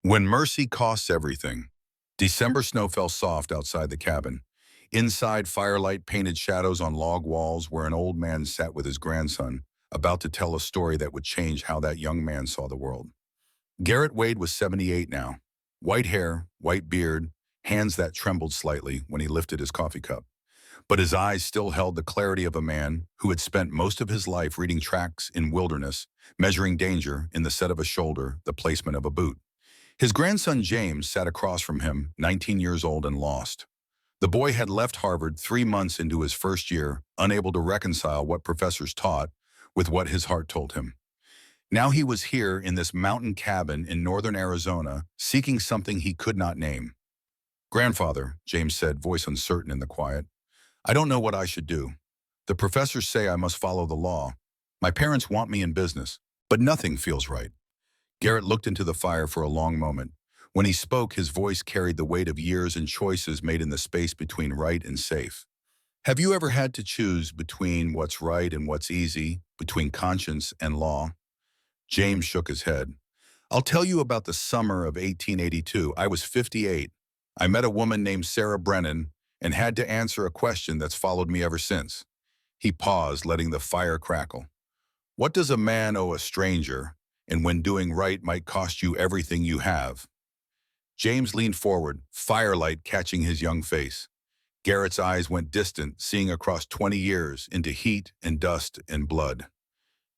When mercy costs everything. December snow fell soft outside the cabin. Inside, firelight painted shadows on log walls where an old man sat with his grandson, about to tell a story that would change how that young man saw the world. Garrett Wade was 78 now. White hair, white beard, hands that trembled slightly when he lifted his coffee cup. But his eyes still held the clarity of a man who had spent most of his life reading tracks in wilderness, measuring danger in the set of a shoulder, the placement of a boot. His grandson James sat across from him, 19 years old and lost. The boy had left Harvard 3 months into his first year, unable to reconcile what professors taught with what his heart told him. Now he was here in this mountain cabin in northern Arizona, seeking something he could not name. "Grandfather," James said, voice uncertain in the quiet, "I don't know what I should do. The professors say I must follow the law. My parents want me in business, but nothing feels right." Garrett looked into the fire for a long moment. When he spoke, his voice carried the weight of years and choices made in the space between right and safe. "Have you ever had to choose between what's right and what's easy, between conscience and law?" James shook his head. "I'll tell you about the summer of 1882. I was 58. I met a woman named Sarah Brennan and had to answer a question that's followed me ever since." He paused, letting the fire crackle. "What does a man owe a stranger, and when doing right might cost you everything you have?" James leaned forward, firelight catching his young face. Garrett's eyes went distant, seeing across 20 years into heat and dust and blood.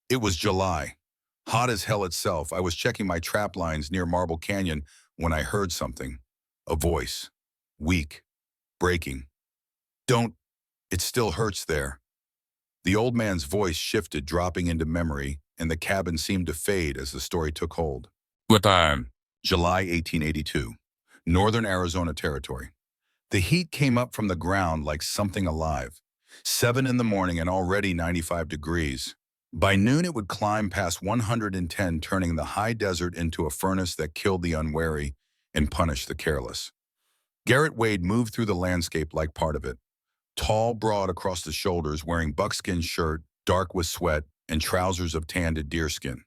It was July. Hot as hell itself. I was checking my trap lines near Marble Canyon when I heard something. A voice. Weak. Breaking. "Don't. It still hurts there." The old man's voice shifted, dropping into memory, and the cabin seemed to fade as the story took hold. "What time?" July 1882. Northern Arizona Territory. The heat came up from the ground like something alive. 7 in the morning and already 95 degrees. By noon it would climb past 110, turning the high desert into a furnace that killed the unwary and punished the careless. Garrett Wade moved through the landscape like part of it. Tall, broad across the shoulders, wearing buckskin shirt, dark with sweat, and trousers of tanned deerskin.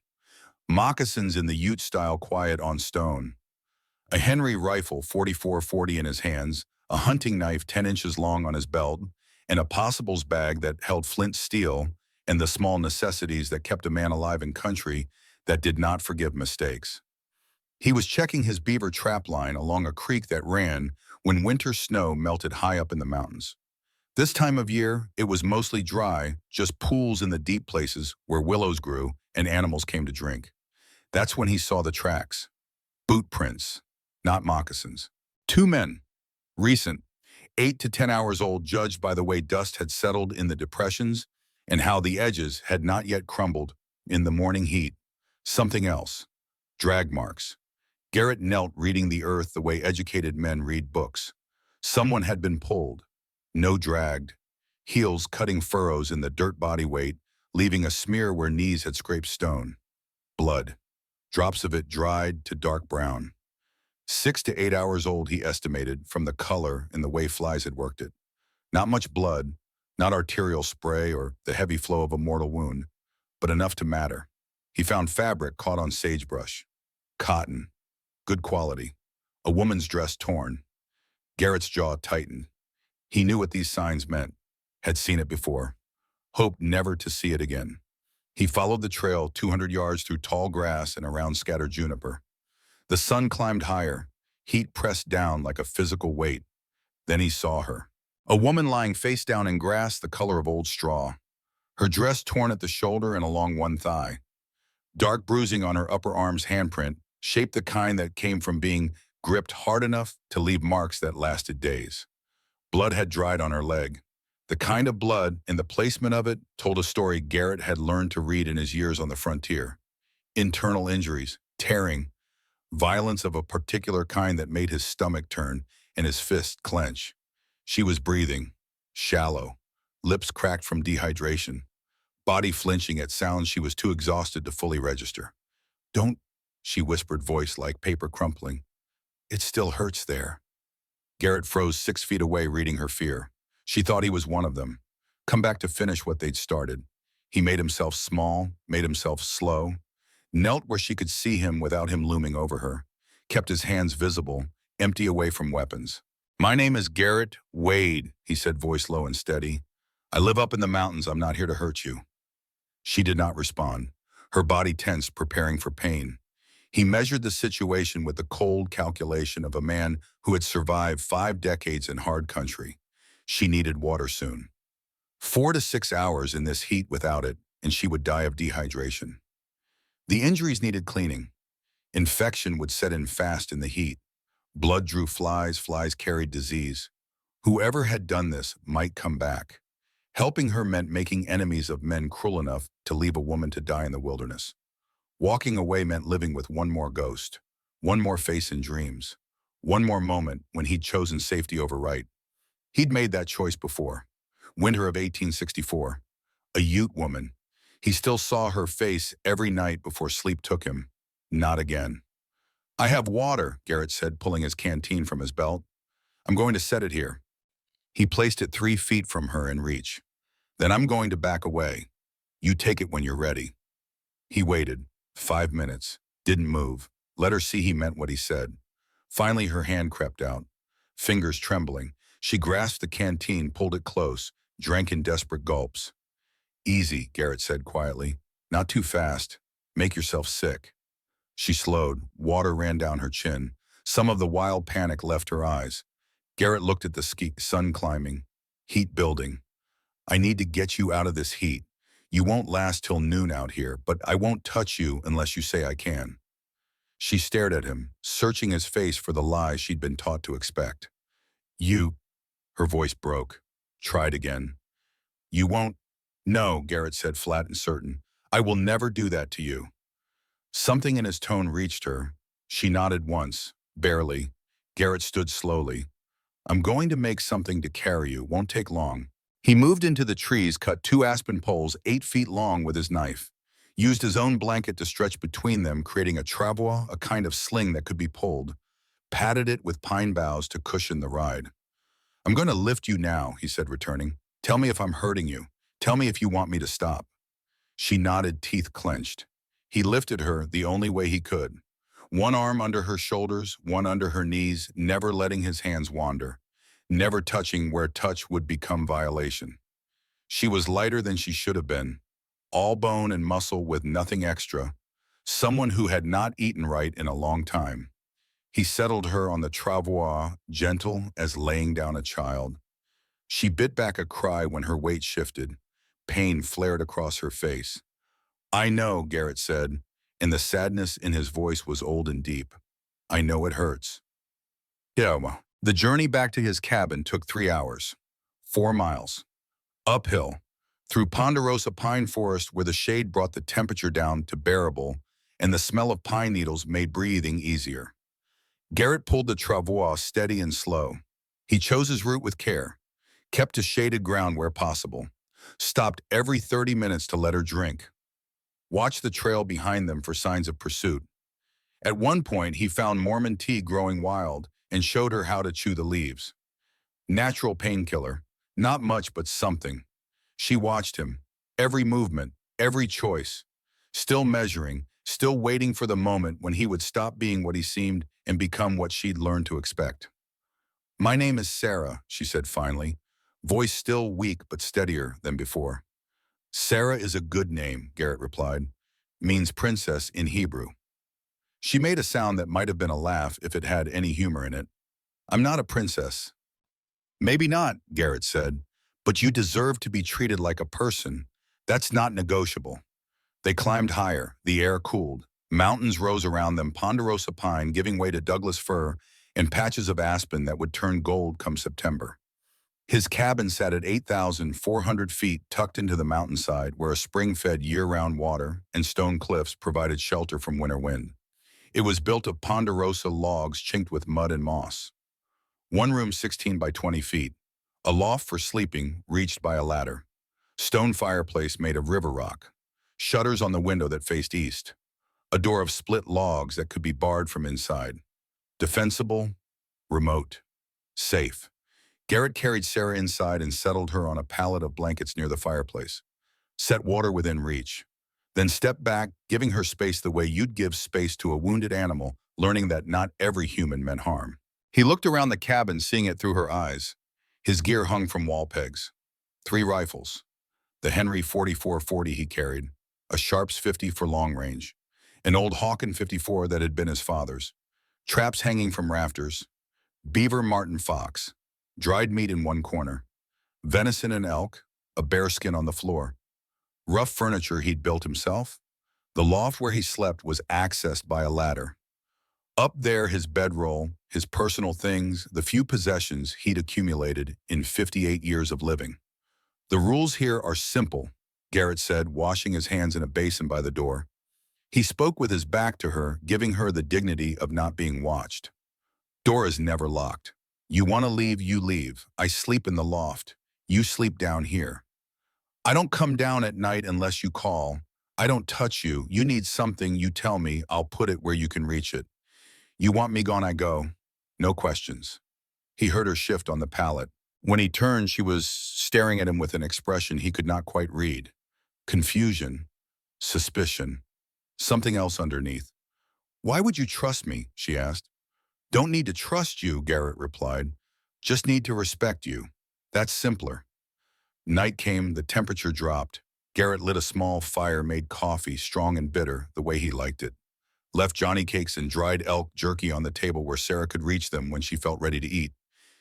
Moccasins in the Ute style, quiet on stone. A Henry rifle 44-40 in his hands, a hunting knife 10 inches long on his belt, and a possibles bag that held flint steel and the small necessities that kept a man alive in country that did not forgive mistakes. He was checking his beaver trap line along a creek that ran when winter snow melted high up in the mountains. This time of year, it was mostly dry, just pools in the deep places where willows grew and animals came to drink. That's when he saw the tracks. Boot prints, not moccasins. 2 men. Recent. 8 to 10 hours old, judged by the way dust had settled in the depressions and how the edges had not yet crumbled in the morning heat. Something else. Drag marks. Garrett knelt, reading the earth the way educated men read books. Someone had been pulled. No dragged. Heels cutting furrows in the dirt body weight, leaving a smear where knees had scraped stone. Blood. Drops of it dried to dark brown. 6 to 8 hours old, he estimated, from the color and the way flies had worked it. Not much blood, not arterial spray or the heavy flow of a mortal wound, but enough to matter. He found fabric caught on sagebrush. Cotton. Good quality. A woman's dress torn. Garrett's jaw tightened. He knew what these signs meant, had seen it before, hoped never to see it again. He followed the trail 200 yards through tall grass and around scattered juniper. The sun climbed higher, heat pressed down like a physical weight. Then he saw her. A woman lying face down in grass the color of old straw. Her dress torn at the shoulder and along one thigh. Dark bruising on her upper arm's handprint, shaped the kind that came from being gripped hard enough to leave marks that lasted days. Blood had dried on her leg. The kind of blood and the placement of it told a story Garrett had learned to read in his years on the frontier. Internal injuries, tearing, violence of a particular kind that made his stomach turn and his fist clench. She was breathing, shallow, lips cracked from dehydration, body flinching at sounds she was too exhausted to fully register. "Don't," she whispered, voice like paper crumpling. "It still hurts there." Garrett froze 6 feet away, reading her fear. She thought he was one of them. Come back to finish what they'd started. He made himself small, made himself slow, knelt where she could see him without him looming over her. kept his hands visible, empty away from weapons. "My name is Garrett Wade," he said, voice low and steady. "I live up in the mountains. I'm not here to hurt you." She did not respond, her body tense, preparing for pain. He measured the situation with the cold calculation of a man who had survived 5 decades in hard country. She needed water soon. 4 to 6 hours in this heat without it, and she would die of dehydration. The injuries needed cleaning. Infection would set in fast in the heat. Blood drew flies, flies carried disease. Whoever had done this might come back. Helping her meant making enemies of men cruel enough to leave a woman to die in the wilderness. Walking away meant living with one more ghost, one more face in dreams, one more moment when he'd chosen safety over right. He'd made that choice before. Winter of 1864. A Ute woman. He still saw her face every night before sleep took him. Not again. "I have water," Garrett said, pulling his canteen from his belt. "I'm going to set it here." He placed it 3 feet from her in reach. "Then I'm going to back away. You take it when you're ready." He waited. 5 minutes. Didn't move. Let her see he meant what he said. Finally, her hand crept out. Fingers trembling. She grasped the canteen, pulled it close, drank in desperate gulps. "Easy," Garrett said quietly. "Not too fast. Make yourself sick." She slowed. Water ran down her chin. Some of the wild panic left her eyes. Garrett looked at the sun climbing. Heat building. "I need to get you out of this heat. You won't last till noon out here, but I won't touch you unless you say I can." She stared at him, searching his face for the lies she'd been taught to expect. "You," her voice broke. Tried again. "You won't." "No," Garrett said, flat and certain. "I will never do that to you." Something in his tone reached her. She nodded once, barely. Garrett stood slowly. "I'm going to make something to carry you. Won't take long." He moved into the trees, cut 2 aspen poles 8 feet long with his knife. Used his own blanket to stretch between them, creating a travois, a kind of sling that could be pulled. Padded it with pine boughs to cushion the ride. "I'm going to lift you now," he said, returning. "Tell me if I'm hurting you. Tell me if you want me to stop." She nodded, teeth clenched. He lifted her the only way he could. One arm under her shoulders, one under her knees, never letting his hands wander. Never touching where touch would become violation. She was lighter than she should have been. All bone and muscle with nothing extra. Someone who had not eaten right in a long time. He settled her on the travois, gentle as laying down a child. She bit back a cry when her weight shifted. Pain flared across her face. "I know," Garrett said, and the sadness in his voice was old and deep. "I know it hurts." Yeah, well, the journey back to his cabin took 3 hours. 4 miles. Uphill. Through ponderosa pine forest where the shade brought the temperature down to bearable and the smell of pine needles made breathing easier. Garrett pulled the travois steady and slow. He chose his route with care, kept to shaded ground where possible, stopped every 30 minutes to let her drink. Watched the trail behind them for signs of pursuit. At one point, he found Mormon tea growing wild and showed her how to chew the leaves. Natural painkiller, not much but something. She watched him, every movement, every choice, still measuring, still waiting for the moment when he would stop being what he seemed and become what she'd learned to expect. "My name is Sarah," she said finally, voice still weak but steadier than before. "Sarah is a good name," Garrett replied. "Means princess in Hebrew." She made a sound that might have been a laugh if it had any humor in it. "I'm not a princess." "Maybe not," Garrett said, "but you deserve to be treated like a person. That's not negotiable." They climbed higher, the air cooled. Mountains rose around them, ponderosa pine giving way to Douglas fir and patches of aspen that would turn gold come September. His cabin sat at 8,400 feet tucked into the mountainside where a spring fed year-round water and stone cliffs provided shelter from winter wind. It was built of ponderosa logs chinked with mud and moss. One room 16 by 20 feet. A loft for sleeping reached by a ladder. Stone fireplace made of river rock. Shutters on the window that faced east. A door of split logs that could be barred from inside. Defensible, remote, safe. Garrett carried Sarah inside and settled her on a pallet of blankets near the fireplace. Set water within reach. Then stepped back, giving her space the way you'd give space to a wounded animal learning that not every human meant harm. He looked around the cabin, seeing it through her eyes. His gear hung from wall pegs. 3 rifles. The Henry 4440 he carried, a Sharps 50 for long range, an old Hawken 54 that had been his father's, traps hanging from rafters, beaver, marten, fox, dried meat in one corner, venison and elk, a bearskin on the floor, rough furniture he'd built himself. The loft where he slept was accessed by a ladder. Up there, his bedroll, his personal things, the few possessions he'd accumulated in 58 years of living. The rules here are simple, Garrett said, washing his hands in a basin by the door. He spoke with his back to her, giving her the dignity of not being watched. Door is never locked. You want to leave, you leave. I sleep in the loft. You sleep down here. I don't come down at night unless you call. I don't touch you. You need something, you tell me. I'll put it where you can reach it. You want me gone, I go. No questions. He heard her shift on the pallet. When he turned, she was staring at him with an expression he could not quite read. Confusion, suspicion, something else underneath. Why would you trust me? She asked. Don't need to trust you, Garrett replied. Just need to respect you. That's simpler. Night came, the temperature dropped. Garrett lit a small fire, made coffee, strong and bitter, the way he liked it. Left Johnny cakes and dried elk jerky on the table where Sarah could reach them when she felt ready to eat.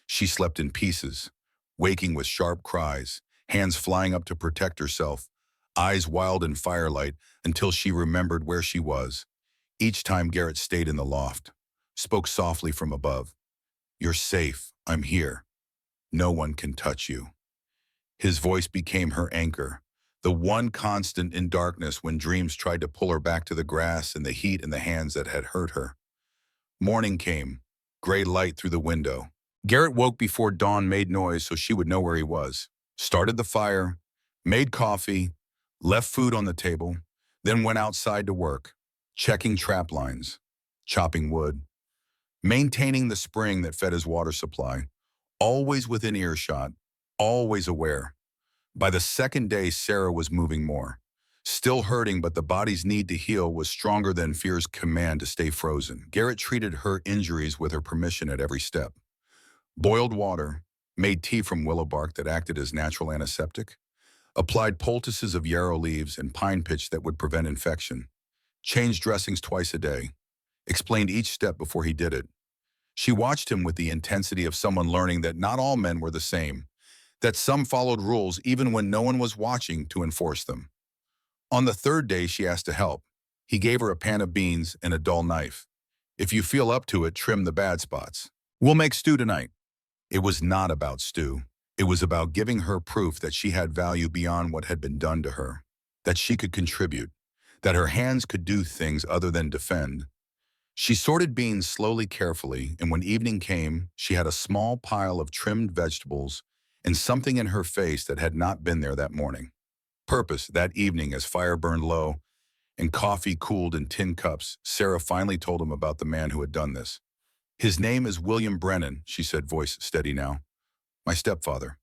She slept in pieces, waking with sharp cries, hands flying up to protect herself, eyes wild in firelight until she remembered where she was. Each time Garrett stayed in the loft, spoke softly from above. You're safe. I'm here. No one can touch you. His voice became her anchor, the one constant in darkness when dreams tried to pull her back to the grass and the heat in the hands that had hurt her. Morning came, gray light through the window. Garrett woke before dawn made noise so she would know where he was. Started the fire, made coffee, left food on the table, then went outside to work, checking trap lines, chopping wood, maintaining the spring that fed his water supply, always within earshot, always aware. By the second day, Sarah was moving more. Still hurting, but the body's need to heal was stronger than fear's command to stay frozen. Garrett treated her injuries with her permission at every step. Boiled water, made tea from willow bark that acted as natural antiseptic, applied poultices of yarrow leaves and pine pitch that would prevent infection, changed dressings twice a day, explained each step before he did it. She watched him with the intensity of someone learning that not all men were the same, that some followed rules even when no one was watching to enforce them. On the third day, she asked to help. He gave her a pan of beans and a dull knife. If you feel up to it, trim the bad spots. We'll make stew tonight. It was not about stew. It was about giving her proof that she had value beyond what had been done to her, that she could contribute, that her hands could do things other than defend. She sorted beans slowly, carefully, and when evening came, she had a small pile of trimmed vegetables and something in her face that had not been there that morning. Purpose. That evening, as fire burned low and coffee cooled in tin cups, Sarah finally told him about the man who had done this. His name is William Brennan, she said, voice steady now. My stepfather.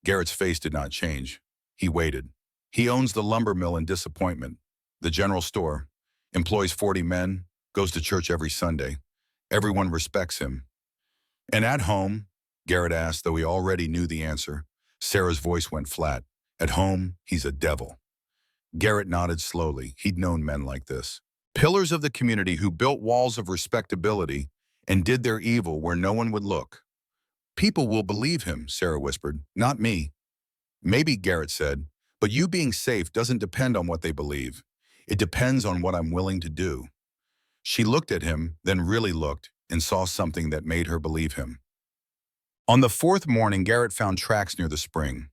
Garrett's face did not change. He waited. He owns the lumber mill in Disappointment, the general store, employs 40 men, goes to church every Sunday. Everyone respects him. And at home, Garrett asked, though he already knew the answer. Sarah's voice went flat. At home, he's a devil. Garrett nodded slowly. He'd known men like this. Pillars of the community who built walls of respectability and did their evil where no one would look. People will believe him, Sarah whispered. Not me. Maybe, Garrett said, but you being safe doesn't depend on what they believe. It depends on what I'm willing to do. She looked at him, then really looked, and saw something that made her believe him. On the fourth morning, Garrett found tracks near the spring.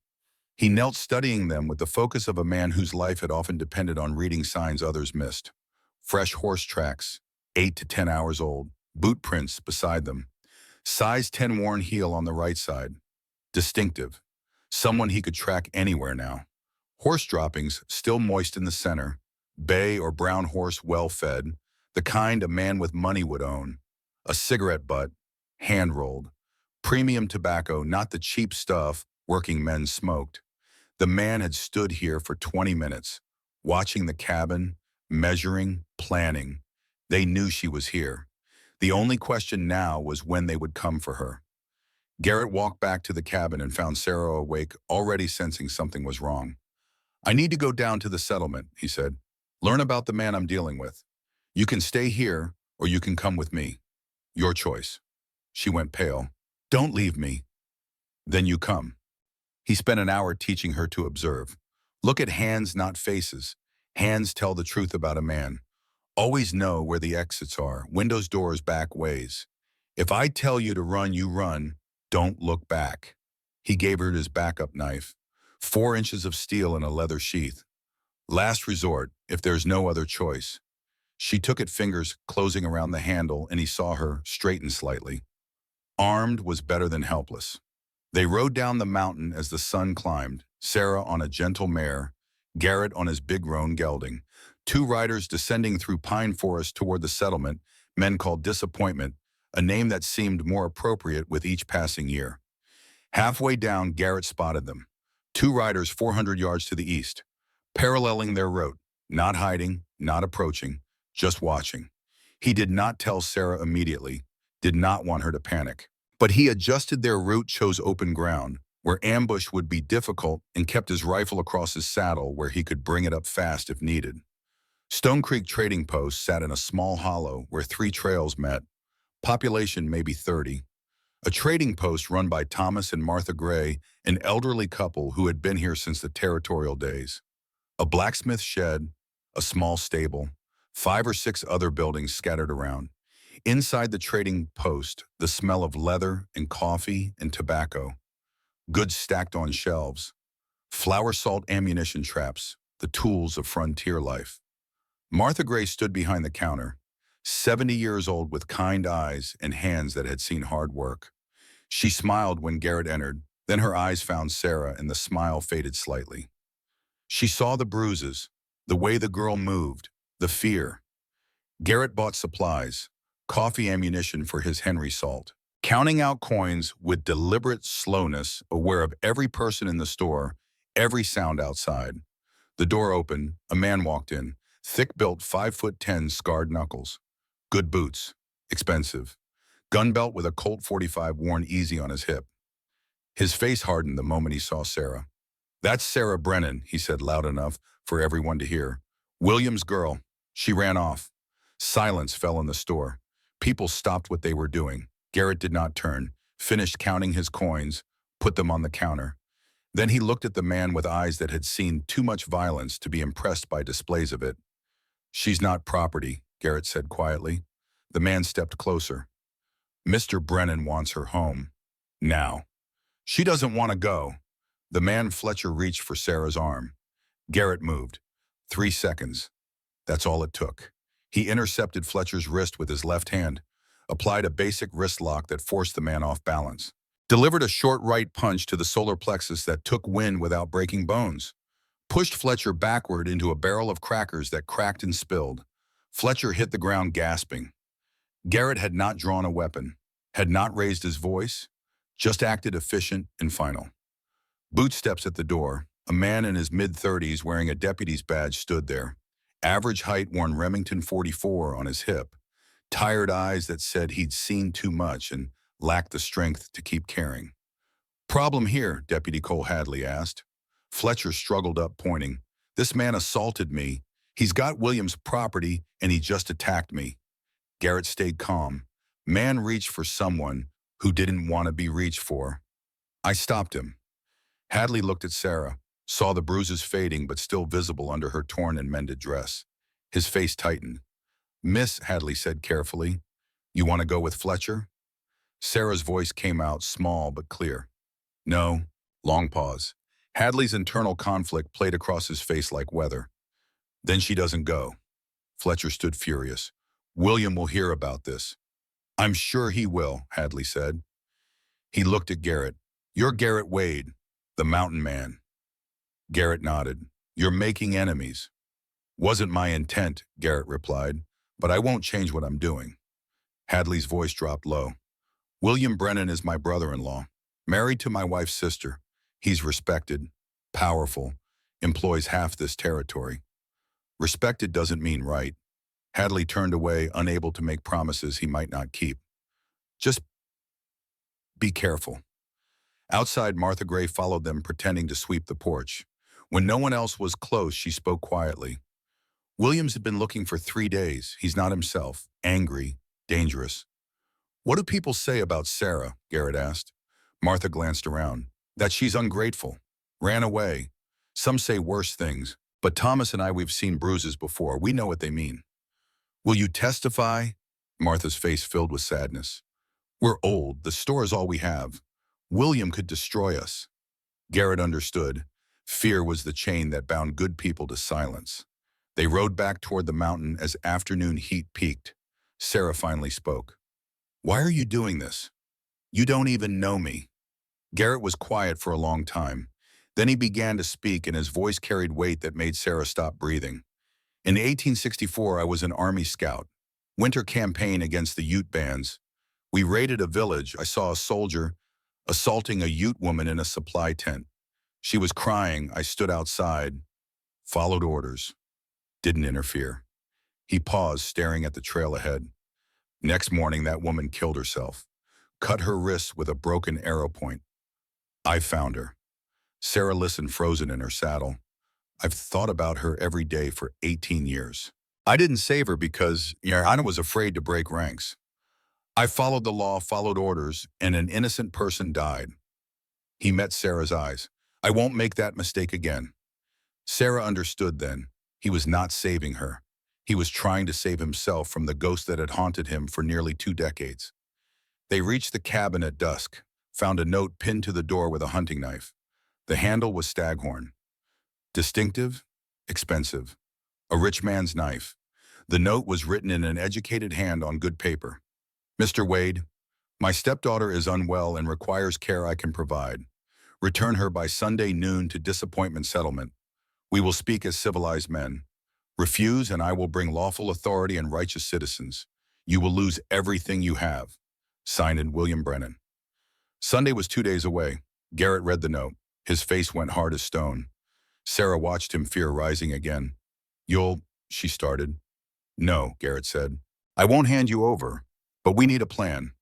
He knelt studying them with the focus of a man whose life had often depended on reading signs others missed. Fresh horse tracks, 8 to 10 hours old, boot prints beside them. Size 10 worn heel on the right side. Distinctive. Someone he could track anywhere now. Horse droppings still moist in the center. Bay or brown horse well fed. The kind a man with money would own. A cigarette butt, hand-rolled. Premium tobacco, not the cheap stuff working men smoked. The man had stood here for 20 minutes, watching the cabin, measuring, planning. They knew she was here. The only question now was when they would come for her. Garrett walked back to the cabin and found Sarah awake, already sensing something was wrong. "I need to go down to the settlement," he said. "Learn about the man I'm dealing with. You can stay here, or you can come with me. Your choice." She went pale. "Don't leave me." "Then you come." He spent an hour teaching her to observe. Look at hands, not faces. Hands tell the truth about a man. Always know where the exits are, windows, doors, back ways. If I tell you to run, you run. Don't look back. He gave her his backup knife, 4 inches of steel in a leather sheath. Last resort, if there's no other choice. She took it, fingers closing around the handle, and he saw her straighten slightly. Armed was better than helpless. They rode down the mountain as the sun climbed, Sarah on a gentle mare, Garrett on his big roan gelding. Two riders descending through pine forest toward the settlement, men called Disappointment, a name that seemed more appropriate with each passing year. Halfway down, Garrett spotted them. Two riders 400 yards to the east, paralleling their route, not hiding, not approaching, just watching. He did not tell Sarah immediately, did not want her to panic. But he adjusted their route, chose open ground, where ambush would be difficult, and kept his rifle across his saddle where he could bring it up fast if needed. Stone Creek Trading Post sat in a small hollow where 3 trails met, population maybe 30. A trading post run by Thomas and Martha Gray, an elderly couple who had been here since the territorial days. A blacksmith shed, a small stable, 5 or 6 other buildings scattered around. Inside the trading post, the smell of leather and coffee and tobacco. Goods stacked on shelves. Flour, salt, ammunition traps, the tools of frontier life. Martha Gray stood behind the counter, 70 years old, with kind eyes and hands that had seen hard work. She smiled when Garrett entered, then her eyes found Sarah and the smile faded slightly. She saw the bruises, the way the girl moved, the fear. Garrett bought supplies, coffee, ammunition for his Henry Salt, counting out coins with deliberate slowness, aware of every person in the store, every sound outside. The door opened, a man walked in, thick-built, 5'10", scarred knuckles. Good boots, expensive. Gun belt with a Colt 45 worn easy on his hip. His face hardened the moment he saw Sarah. "That's Sarah Brennan," he said loud enough for everyone to hear. "William's girl. She ran off." Silence fell in the store. People stopped what they were doing. Garrett did not turn, finished counting his coins, put them on the counter. Then he looked at the man with eyes that had seen too much violence to be impressed by displays of it. "She's not property," Garrett said quietly. The man stepped closer. "Mr. Brennan wants her home. Now." "She doesn't want to go." The man Fletcher reached for Sarah's arm. Garrett moved. 3 seconds. That's all it took. He intercepted Fletcher's wrist with his left hand, applied a basic wrist lock that forced the man off balance, delivered a short right punch to the solar plexus that took wind without breaking bones, pushed Fletcher backward into a barrel of crackers that cracked and spilled. Fletcher hit the ground gasping. Garrett had not drawn a weapon, had not raised his voice, just acted efficient and final. Bootsteps at the door. A man in his mid-30s wearing a deputy's badge stood there. Average height, worn Remington 44 on his hip. Tired eyes that said he'd seen too much and lacked the strength to keep caring. "Problem here?" Deputy Cole Hadley asked. Fletcher struggled up, pointing. "This man assaulted me. He's got William's property, and he just attacked me." Garrett stayed calm. Man reached for someone who didn't want to be reached for. "I stopped him." Hadley looked at Sarah, saw the bruises fading but still visible under her torn and mended dress. His face tightened. "Miss," Hadley said carefully, "you want to go with Fletcher?" Sarah's voice came out small but clear. "No." Long pause. Hadley's internal conflict played across his face like weather. "Then she doesn't go." Fletcher stood furious. "William will hear about this." "I'm sure he will," Hadley said. He looked at Garrett. "You're Garrett Wade, the mountain man." Garrett nodded. "You're making enemies." "Wasn't my intent," Garrett replied, "but I won't change what I'm doing." Hadley's voice dropped low. "William Brennan is my brother-in-law, married to my wife's sister. He's respected, powerful, employs half this territory. Respected doesn't mean right. Hadley turned away, unable to make promises he might not keep. Just be careful. Outside, Martha Gray followed them, pretending to sweep the porch. When no one else was close, she spoke quietly. Williams had been looking for 3 days. He's not himself. Angry, dangerous. What do people say about Sarah? Garrett asked. Martha glanced around. That she's ungrateful. Ran away. Some say worse things. But Thomas and I, we've seen bruises before. We know what they mean. Will you testify? Martha's face filled with sadness. We're old. The store is all we have. William could destroy us. Garrett understood. Fear was the chain that bound good people to silence. They rode back toward the mountain as afternoon heat peaked. Sarah finally spoke. Why are you doing this? You don't even know me. Garrett was quiet for a long time. Then he began to speak, and his voice carried weight that made Sarah stop breathing. In 1864, I was an Army scout. Winter campaign against the Ute bands. We raided a village. I saw a soldier assaulting a Ute woman in a supply tent. She was crying. I stood outside, followed orders, didn't interfere. He paused, staring at the trail ahead. Next morning, that woman killed herself, cut her wrists with a broken arrow point. I found her. Sarah listened, frozen in her saddle. I've thought about her every day for 18 years. I didn't save her because I was afraid to break ranks. I followed the law, followed orders, and an innocent person died. He met Sarah's eyes. I won't make that mistake again. Sarah understood then. He was not saving her. He was trying to save himself from the ghost that had haunted him for nearly 2 decades. They reached the cabin at dusk, found a note pinned to the door with a hunting knife. The handle was staghorn. Distinctive, expensive. A rich man's knife. The note was written in an educated hand on good paper. Mr. Wade, my stepdaughter is unwell and requires care I can provide. Return her by Sunday noon to Disappointment Settlement. We will speak as civilized men. Refuse, and I will bring lawful authority and righteous citizens. You will lose everything you have. Signed, William Brennan. Sunday was 2 days away. Garrett read the note. His face went hard as stone. Sarah watched him, fear rising again. She started. No, Garrett said. I won't hand you over, but we need a plan.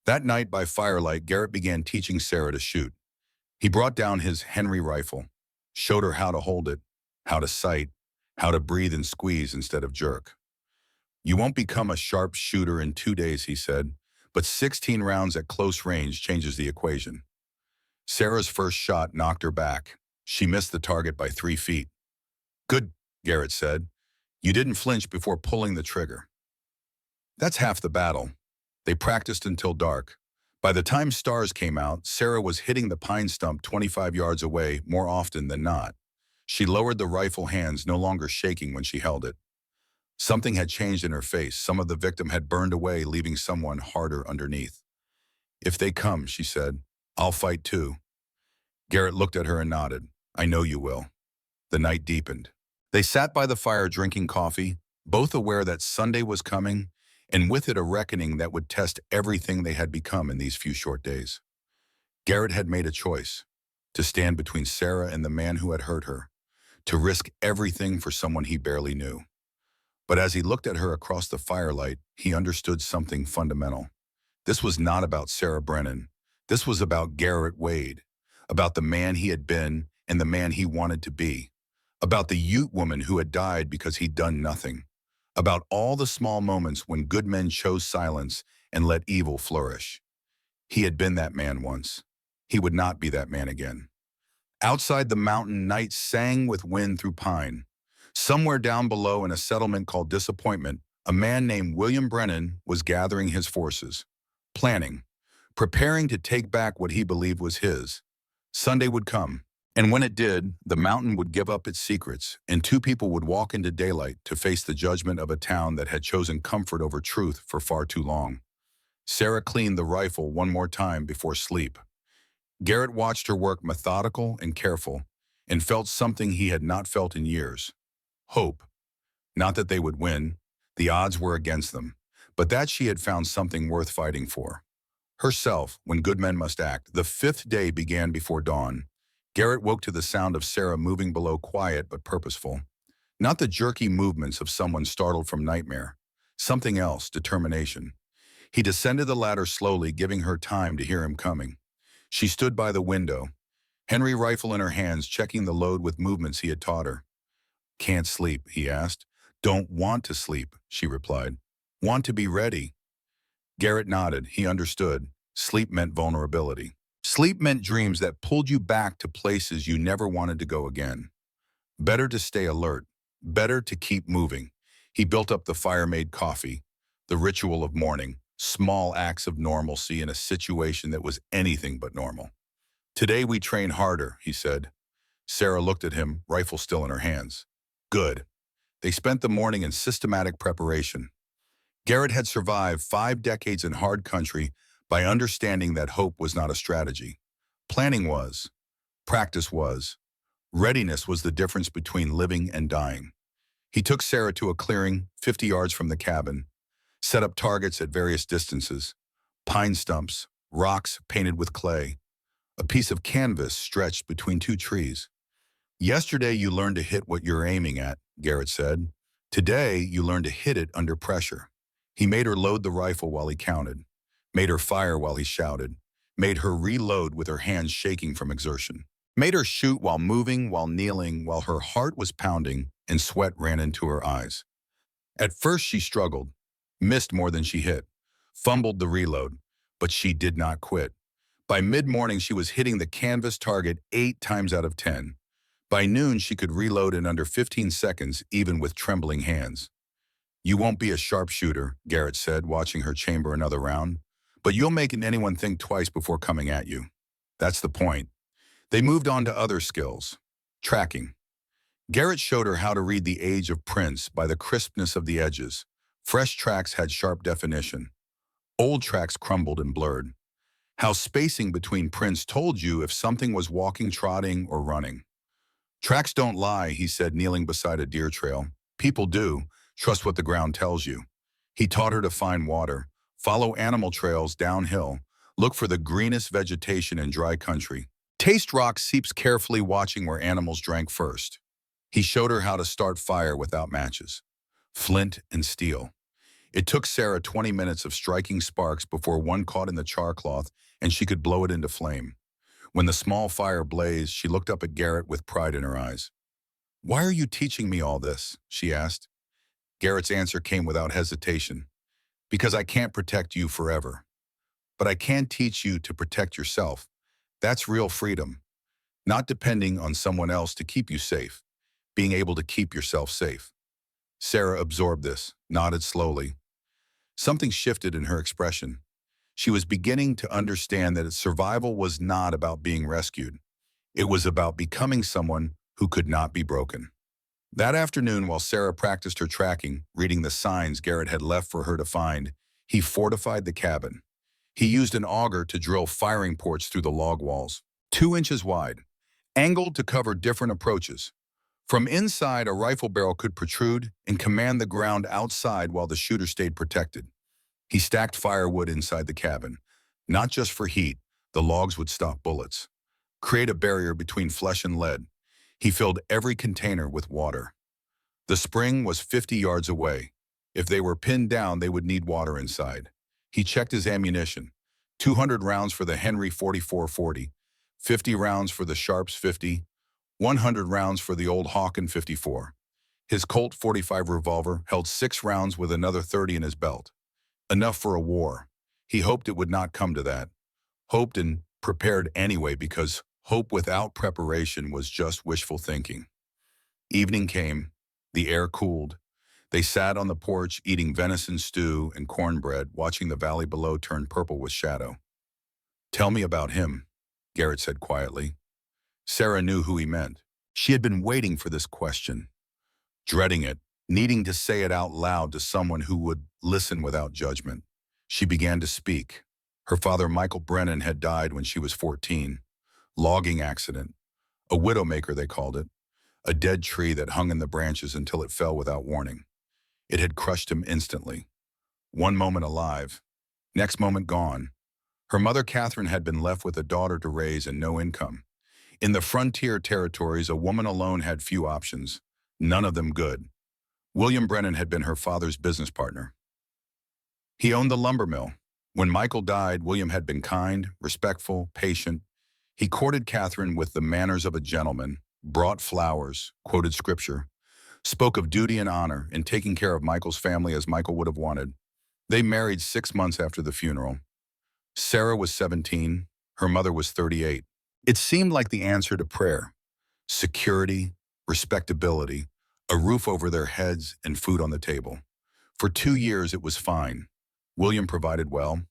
That night by firelight, Garrett began teaching Sarah to shoot. He brought down his Henry rifle, showed her how to hold it, how to sight, how to breathe and squeeze instead of jerk. You won't become a sharp shooter in 2 days, he said, but 16 rounds at close range changes the equation. Sarah's first shot knocked her back. She missed the target by 3 feet. Good, Garrett said. You didn't flinch before pulling the trigger. That's half the battle. They practiced until dark. By the time stars came out, Sarah was hitting the pine stump 25 yards away more often than not. She lowered the rifle, hands no longer shaking when she held it. Something had changed in her face. Some of the victim had burned away, leaving someone harder underneath. If they come, she said, I'll fight too. Garrett looked at her and nodded. I know you will. The night deepened. They sat by the fire drinking coffee, both aware that Sunday was coming, and with it a reckoning that would test everything they had become in these few short days. Garrett had made a choice, to stand between Sarah and the man who had hurt her, to risk everything for someone he barely knew. But as he looked at her across the firelight, he understood something fundamental. This was not about Sarah Brennan. This was about Garrett Wade, about the man he had been and the man he wanted to be, about the Ute woman who had died because he'd done nothing, about all the small moments when good men chose silence and let evil flourish. He had been that man once. He would not be that man again. Outside the mountain, night sang with wind through pine. Somewhere down below in a settlement called Disappointment, a man named William Brennan was gathering his forces, planning, preparing to take back what he believed was his. Sunday would come, and when it did, the mountain would give up its secrets, and 2 people would walk into daylight to face the judgment of a town that had chosen comfort over truth for far too long. Sarah cleaned the rifle one more time before sleep. Garrett watched her work, methodical and careful, and felt something he had not felt in years. Hope. Not that they would win. The odds were against them, but that she had found something worth fighting for. Herself, when good men must act. The 5th day began before dawn. Garrett woke to the sound of Sarah moving below, quiet but purposeful. Not the jerky movements of someone startled from nightmare. Something else, determination. He descended the ladder slowly, giving her time to hear him coming. She stood by the window, Henry rifle in her hands, checking the load with movements he had taught her. "Can't sleep?" he asked. "Don't want to sleep," she replied. "Want to be ready." Garrett nodded. He understood. Sleep meant vulnerability. Sleep meant dreams that pulled you back to places you never wanted to go again. Better to stay alert. Better to keep moving. He built up the fire-made coffee, the ritual of morning, small acts of normalcy in a situation that was anything but normal. "Today we train harder," he said. Sarah looked at him, rifle still in her hands. Good. They spent the morning in systematic preparation. Garrett had survived 5 decades in hard country by understanding that hope was not a strategy. Planning was. Practice was. Readiness was the difference between living and dying. He took Sarah to a clearing 50 yards from the cabin, set up targets at various distances, pine stumps, rocks painted with clay, a piece of canvas stretched between two trees. "Yesterday you learned to hit what you're aiming at," Garrett said. "Today you learn to hit it under pressure." He made her load the rifle while he counted, made her fire while he shouted, made her reload with her hands shaking from exertion, made her shoot while moving, while kneeling, while her heart was pounding and sweat ran into her eyes. At first she struggled, missed more than she hit, fumbled the reload, but she did not quit. By mid-morning she was hitting the canvas target 8 times out of 10. By noon she could reload in under 15 seconds, even with trembling hands. "You won't be a sharpshooter," Garrett said, watching her chamber another round, "but you'll make anyone think twice before coming at you. That's the point." They moved on to other skills. Tracking. Garrett showed her how to read the age of prints by the crispness of the edges. Fresh tracks had sharp definition. Old tracks crumbled and blurred. How spacing between prints told you if something was walking, trotting, or running. "Tracks don't lie," he said, kneeling beside a deer trail. "People do. Trust what the ground tells you." He taught her to find water, follow animal trails downhill, look for the greenest vegetation in dry country. Taste rock seeps carefully, watching where animals drank first. He showed her how to start fire without matches. Flint and steel. It took Sarah 20 minutes of striking sparks before one caught in the char cloth and she could blow it into flame. When the small fire blazed, she looked up at Garrett with pride in her eyes. "Why are you teaching me all this?" she asked. Garrett's answer came without hesitation. "Because I can't protect you forever. But I can teach you to protect yourself. That's real freedom. Not depending on someone else to keep you safe. Being able to keep yourself safe." Sarah absorbed this, nodded slowly. Something shifted in her expression. She was beginning to understand that survival was not about being rescued. It was about becoming someone who could not be broken. That afternoon, while Sarah practiced her tracking, reading the signs Garrett had left for her to find, he fortified the cabin. He used an auger to drill firing ports through the log walls, 2 inches wide, angled to cover different approaches. From inside, a rifle barrel could protrude and command the ground outside while the shooter stayed protected. He stacked firewood inside the cabin. Not just for heat, the logs would stop bullets. Create a barrier between flesh and lead. He filled every container with water. The spring was 50 yards away. If they were pinned down, they would need water inside. He checked his ammunition. 200 rounds for the Henry 44-40, 50 rounds for the Sharps 50, 100 rounds for the old Hawken 54. His Colt .45 revolver held 6 rounds with another 30 in his belt. Enough for a war. He hoped it would not come to that. Hoped and prepared anyway, because hope without preparation was just wishful thinking. Evening came. The air cooled. They sat on the porch eating venison stew and cornbread, watching the valley below turn purple with shadow. "Tell me about him," Garrett said quietly. Sarah knew who he meant. She had been waiting for this question, dreading it, needing to say it out loud to someone who would listen without judgment. She began to speak. Her father, Michael Brennan, had died when she was 14. Logging accident. A widowmaker, they called it. A dead tree that hung in the branches until it fell without warning. It had crushed him instantly. One moment alive, next moment gone. Her mother, Catherine, had been left with a daughter to raise and no income. In the frontier territories, a woman alone had few options. none of them good. William Brennan had been her father's business partner. He owned the lumber mill. When Michael died, William had been kind, respectful, patient. He courted Catherine with the manners of a gentleman, brought flowers, quoted scripture, spoke of duty and honor in taking care of Michael's family as Michael would have wanted. They married 6 months after the funeral. Sarah was 17, her mother was 38. It seemed like the answer to prayer: security, respectability, a roof over their heads, and food on the table. For 2 years, it was fine. William provided well,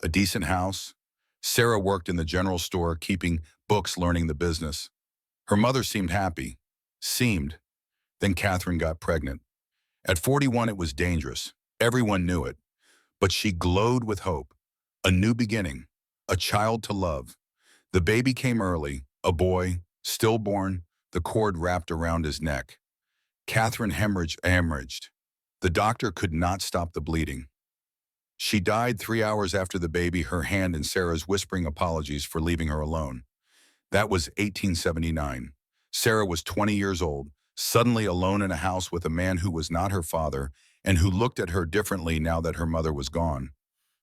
a decent house. Sarah worked in the general store, keeping books, learning the business. Her mother seemed happy. Seemed. Then Catherine got pregnant. At 41, it was dangerous. Everyone knew it. But she glowed with hope. A new beginning. A child to love. The baby came early, a boy, stillborn, the cord wrapped around his neck. Catherine hemorrhaged. The doctor could not stop the bleeding. She died 3 hours after the baby, her hand in Sarah's, whispering apologies for leaving her alone. That was 1879. Sarah was 20 years old, suddenly alone in a house with a man who was not her father and who looked at her differently now that her mother was gone.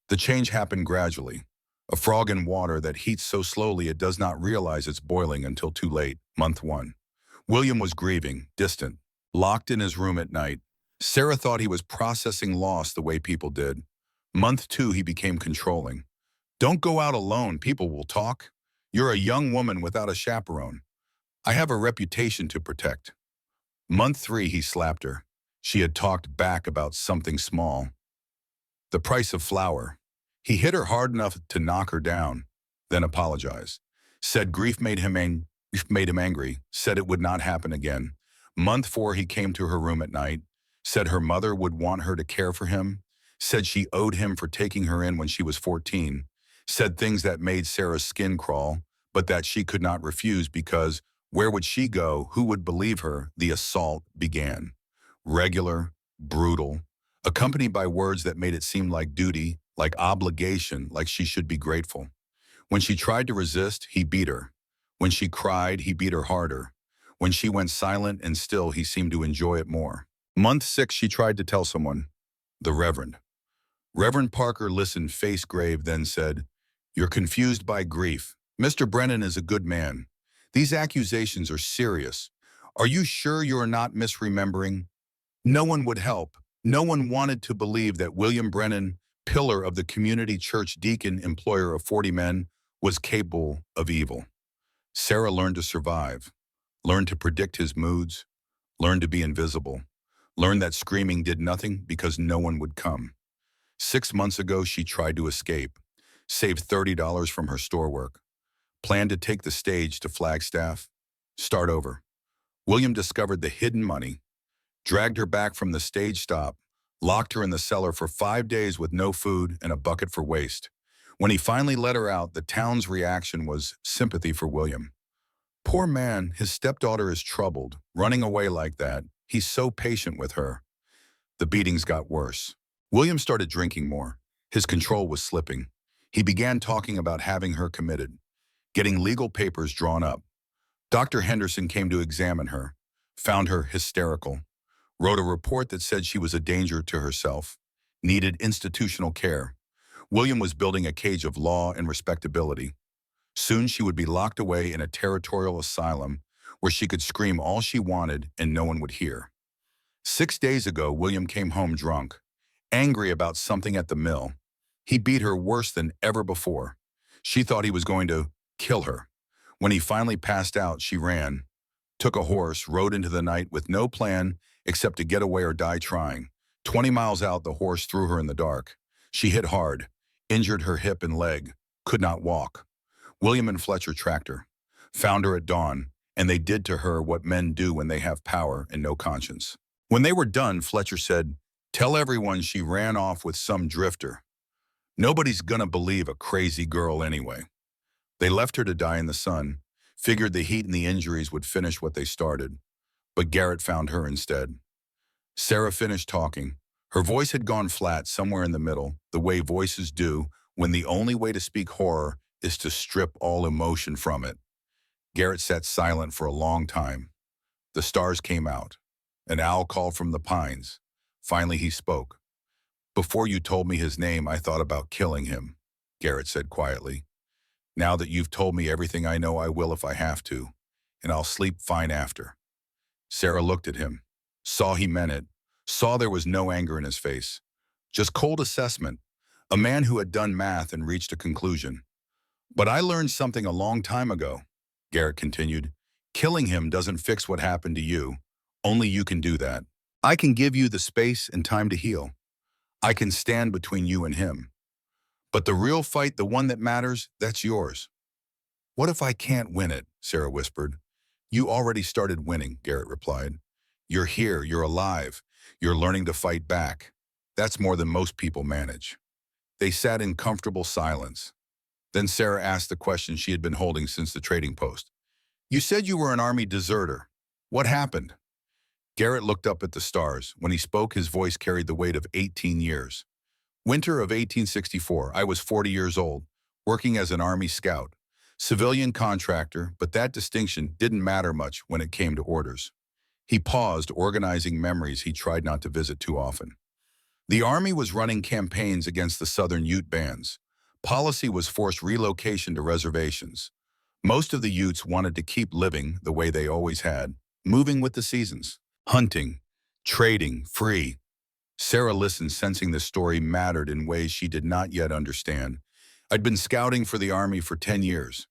The change happened gradually. A frog in water that heats so slowly it does not realize it's boiling until too late. Month 1. William was grieving, distant, locked in his room at night. Sarah thought he was processing loss the way people did. Month 2, he became controlling. Don't go out alone, people will talk. You're a young woman without a chaperone. I have a reputation to protect. Month 3, he slapped her. She had talked back about something small. The price of flour. He hit her hard enough to knock her down, then apologized. Said grief made him angry, said it would not happen again. Month 4, he came to her room at night, said her mother would want her to care for him, said she owed him for taking her in when she was 14, said things that made Sarah's skin crawl, but that she could not refuse because where would she go? Who would believe her? The assault began. Regular, brutal, accompanied by words that made it seem like duty, like obligation, like she should be grateful. When she tried to resist, he beat her. When she cried, he beat her harder. When she went silent and still, he seemed to enjoy it more. Month 6, she tried to tell someone. The Reverend. Reverend Parker listened, face grave, then said, "You're confused by grief. Mr. Brennan is a good man. These accusations are serious. Are you sure you're not misremembering?" No one would help. No one wanted to believe that William Brennan, pillar of the community church, deacon, employer of 40 men, was capable of evil. Sarah learned to survive, learned to predict his moods, learned to be invisible, learned that screaming did nothing because no one would come. 6 months ago, she tried to escape, saved $30 from her store work, planned to take the stage to Flagstaff, start over. William discovered the hidden money, dragged her back from the stage stop, locked her in the cellar for 5 days with no food and a bucket for waste. When he finally let her out, the town's reaction was sympathy for William. Poor man, his stepdaughter is troubled, running away like that. He's so patient with her. The beatings got worse. William started drinking more. His control was slipping. He began talking about having her committed, getting legal papers drawn up. Dr. Henderson came to examine her, found her hysterical, wrote a report that said she was a danger to herself, needed institutional care. William was building a cage of law and respectability. Soon she would be locked away in a territorial asylum where she could scream all she wanted and no one would hear. 6 days ago, William came home drunk, angry about something at the mill. He beat her worse than ever before. She thought he was going to kill her. When he finally passed out, she ran, took a horse, rode into the night with no plan except to get away or die trying. 20 miles out, the horse threw her in the dark. She hit hard, injured her hip and leg, could not walk. William and Fletcher tracked her, found her at dawn, and they did to her what men do when they have power and no conscience. When they were done, Fletcher said, "Tell everyone she ran off with some drifter. Nobody's gonna believe a crazy girl anyway." They left her to die in the sun, figured the heat and the injuries would finish what they started. But Garrett found her instead. Sarah finished talking. Her voice had gone flat somewhere in the middle, the way voices do when the only way to speak horror is to strip all emotion from it. Garrett sat silent for a long time. The stars came out. An owl called from the pines. Finally, he spoke. Before you told me his name, I thought about killing him, Garrett said quietly. Now that you've told me everything I know, I will if I have to, and I'll sleep fine after. Sarah looked at him, saw he meant it, saw there was no anger in his face. Just cold assessment, a man who had done math and reached a conclusion. But I learned something a long time ago, Garrett continued. Killing him doesn't fix what happened to you. Only you can do that. I can give you the space and time to heal. I can stand between you and him. But the real fight, the one that matters, that's yours. What if I can't win it? Sarah whispered. You already started winning, Garrett replied. You're here, you're alive, you're learning to fight back. That's more than most people manage. They sat in comfortable silence. Then Sarah asked the question she had been holding since the trading post. You said you were an army deserter. What happened? Garrett looked up at the stars. When he spoke, his voice carried the weight of 18 years. Winter of 1864, I was 40 years old, working as an Army scout. Civilian contractor, but that distinction didn't matter much when it came to orders. He paused, organizing memories he tried not to visit too often. The Army was running campaigns against the Southern Ute bands. Policy was forced relocation to reservations. Most of the Utes wanted to keep living the way they always had, moving with the seasons, hunting, trading, free. Sarah listened, sensing the story mattered in ways she did not yet understand. I'd been scouting for the Army for 10 years.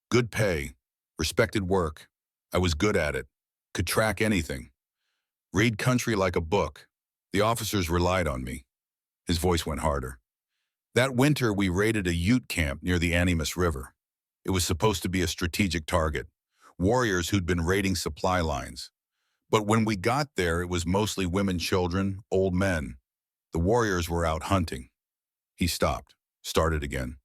Good pay, respected work. I was good at it, could track anything. Read country like a book. The officers relied on me. His voice went harder. That winter, we raided a Ute camp near the Animas River. It was supposed to be a strategic target, warriors who'd been raiding supply lines. But when we got there, it was mostly women, children, old men. The warriors were out hunting. He stopped, started again.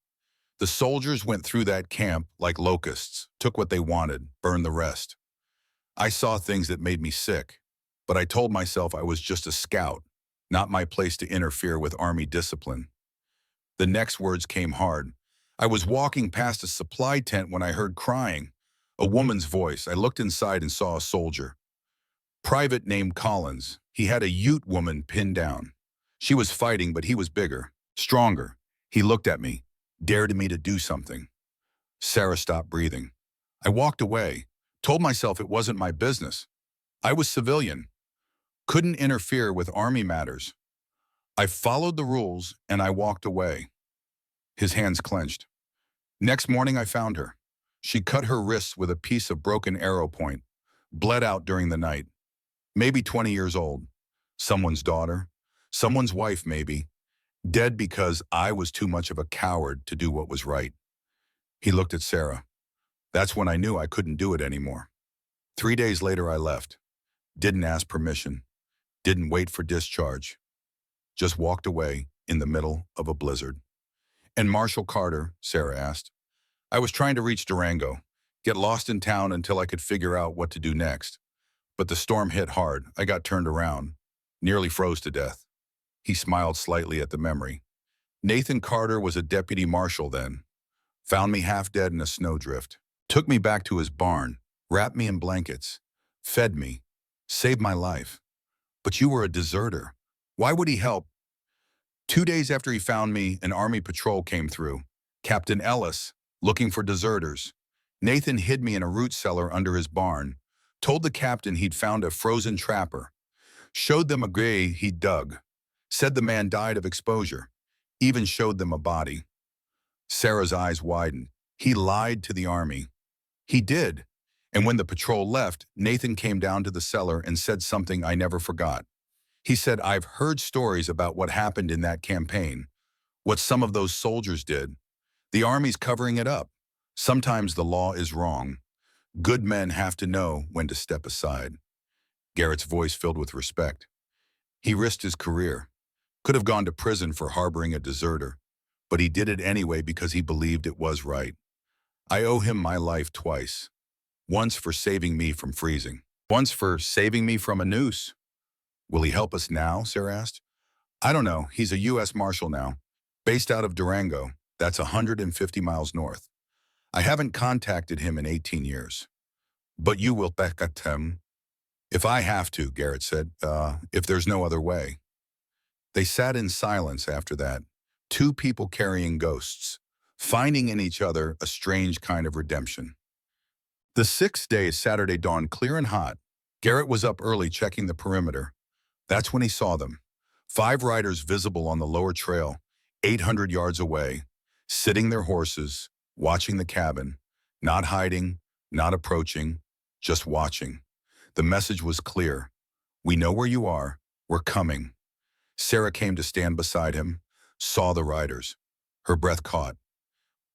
The soldiers went through that camp like locusts, took what they wanted, burned the rest. I saw things that made me sick, but I told myself I was just a scout, not my place to interfere with Army discipline. The next words came hard. I was walking past a supply tent when I heard crying. A woman's voice. I looked inside and saw a soldier. Private named Collins. He had a Ute woman pinned down. She was fighting, but he was bigger, stronger. He looked at me, dared me to do something. Sarah stopped breathing. I walked away, told myself it wasn't my business. I was civilian, couldn't interfere with Army matters. I followed the rules and I walked away. His hands clenched. Next morning I found her. She cut her wrists with a piece of broken arrow point, bled out during the night. Maybe 20 years old. Someone's daughter, someone's wife maybe. Dead because I was too much of a coward to do what was right. He looked at Sarah. That's when I knew I couldn't do it anymore. 3 days later I left. Didn't ask permission. Didn't wait for discharge. Just walked away in the middle of a blizzard. And Marshall Carter, Sarah asked. I was trying to reach Durango, get lost in town until I could figure out what to do next. But the storm hit hard. I got turned around, nearly froze to death. He smiled slightly at the memory. Nathan Carter was a deputy marshal then. Found me half dead in a snowdrift. Took me back to his barn, wrapped me in blankets, fed me, saved my life. But you were a deserter. Why would he help? 2 days after he found me, an Army patrol came through. Captain Ellis, looking for deserters. Nathan hid me in a root cellar under his barn, told the captain he'd found a frozen trapper, showed them a grave he'd dug, said the man died of exposure, even showed them a body. Sarah's eyes widened. He lied to the Army. He did. And when the patrol left, Nathan came down to the cellar and said something I never forgot. He said, I've heard stories about what happened in that campaign, what some of those soldiers did. The Army's covering it up. Sometimes the law is wrong. Good men have to know when to step aside. Garrett's voice filled with respect. He risked his career. Could have gone to prison for harboring a deserter, but he did it anyway because he believed it was right. I owe him my life twice. Once for saving me from freezing. Once for saving me from a noose. Will he help us now? Sarah asked. I don't know. He's a U.S. Marshal now, based out of Durango. That's 150 miles north. I haven't contacted him in 18 years. But you will back at him. If I have to, Garrett said, if there's no other way. They sat in silence after that, two people carrying ghosts, finding in each other a strange kind of redemption. The sixth day, Saturday, dawned clear and hot. Garrett was up early checking the perimeter. That's when he saw them. 5 riders visible on the lower trail, 800 yards away, sitting their horses, watching the cabin, not hiding, not approaching, just watching. The message was clear. We know where you are. We're coming. Sarah came to stand beside him, saw the riders. Her breath caught.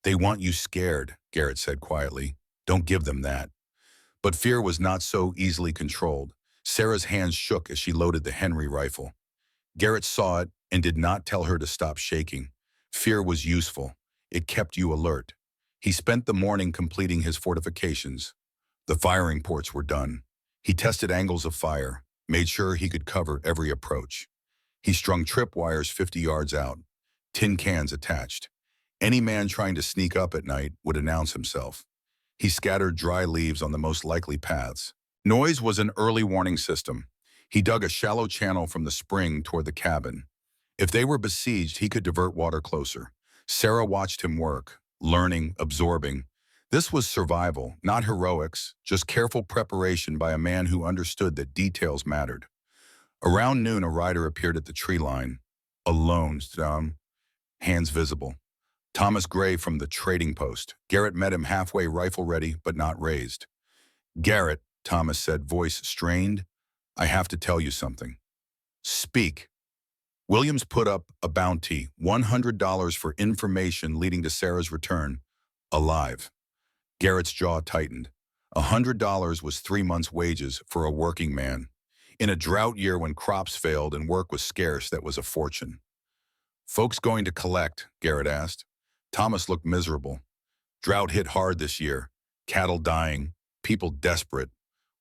They want you scared, Garrett said quietly. Don't give them that. But fear was not so easily controlled. Sarah's hands shook as she loaded the Henry rifle. Garrett saw it and did not tell her to stop shaking. Fear was useful. It kept you alert. He spent the morning completing his fortifications. The firing ports were done. He tested angles of fire, made sure he could cover every approach. He strung tripwires 50 yards out, tin cans attached. Any man trying to sneak up at night would announce himself. He scattered dry leaves on the most likely paths. Noise was an early warning system. He dug a shallow channel from the spring toward the cabin. If they were besieged, he could divert water closer. Sarah watched him work, learning, absorbing. This was survival, not heroics, just careful preparation by a man who understood that details mattered. Around noon, a rider appeared at the tree line, alone, hands visible. Thomas Gray from the trading post. Garrett met him halfway, rifle ready, but not raised. Garrett, Thomas said, voice strained, I have to tell you something. Speak. Williams put up a bounty, $100 for information leading to Sarah's return, alive. Garrett's jaw tightened. $100 was 3 months' wages for a working man. In a drought year when crops failed and work was scarce, that was a fortune. Folks going to collect? Garrett asked. Thomas looked miserable. Drought hit hard this year. Cattle dying, people desperate.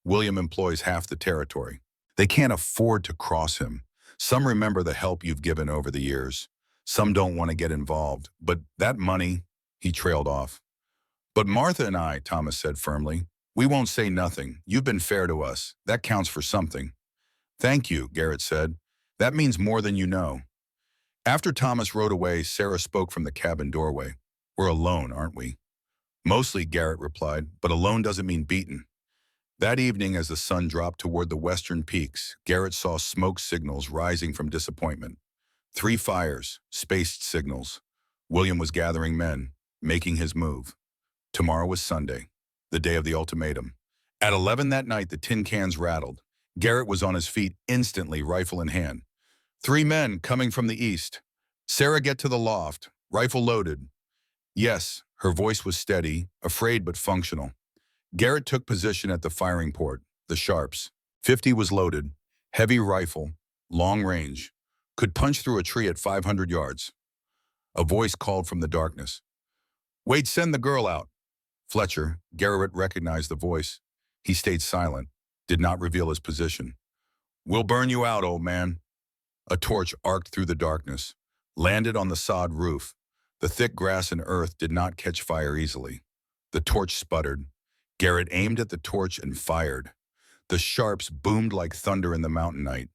William employs half the territory. They can't afford to cross him. Some remember the help you've given over the years. Some don't want to get involved. But that money, he trailed off. But Martha and I, Thomas said firmly, we won't say nothing. You've been fair to us. That counts for something. Thank you, Garrett said. That means more than you know. After Thomas rode away, Sarah spoke from the cabin doorway. We're alone, aren't we? Mostly, Garrett replied, but alone doesn't mean beaten. That evening, as the sun dropped toward the western peaks, Garrett saw smoke signals rising from disappointment. 3 fires, spaced signals. William was gathering men, making his move. Tomorrow was Sunday, the day of the ultimatum. At 11 that night, the tin cans rattled. Garrett was on his feet instantly, rifle in hand. 3 men coming from the east. Sarah, get to the loft, rifle loaded. Yes, her voice was steady, afraid but functional. Garrett took position at the firing port, the sharps. 50 was loaded, heavy rifle, long range, could punch through a tree at 500 yards. A voice called from the darkness. Wait, send the girl out. Fletcher, Garrett recognized the voice. He stayed silent, did not reveal his position. We'll burn you out, old man. A torch arced through the darkness, landed on the sod roof. The thick grass and earth did not catch fire easily. The torch sputtered. Garrett aimed at the torch and fired. The sharps boomed like thunder in the mountain night.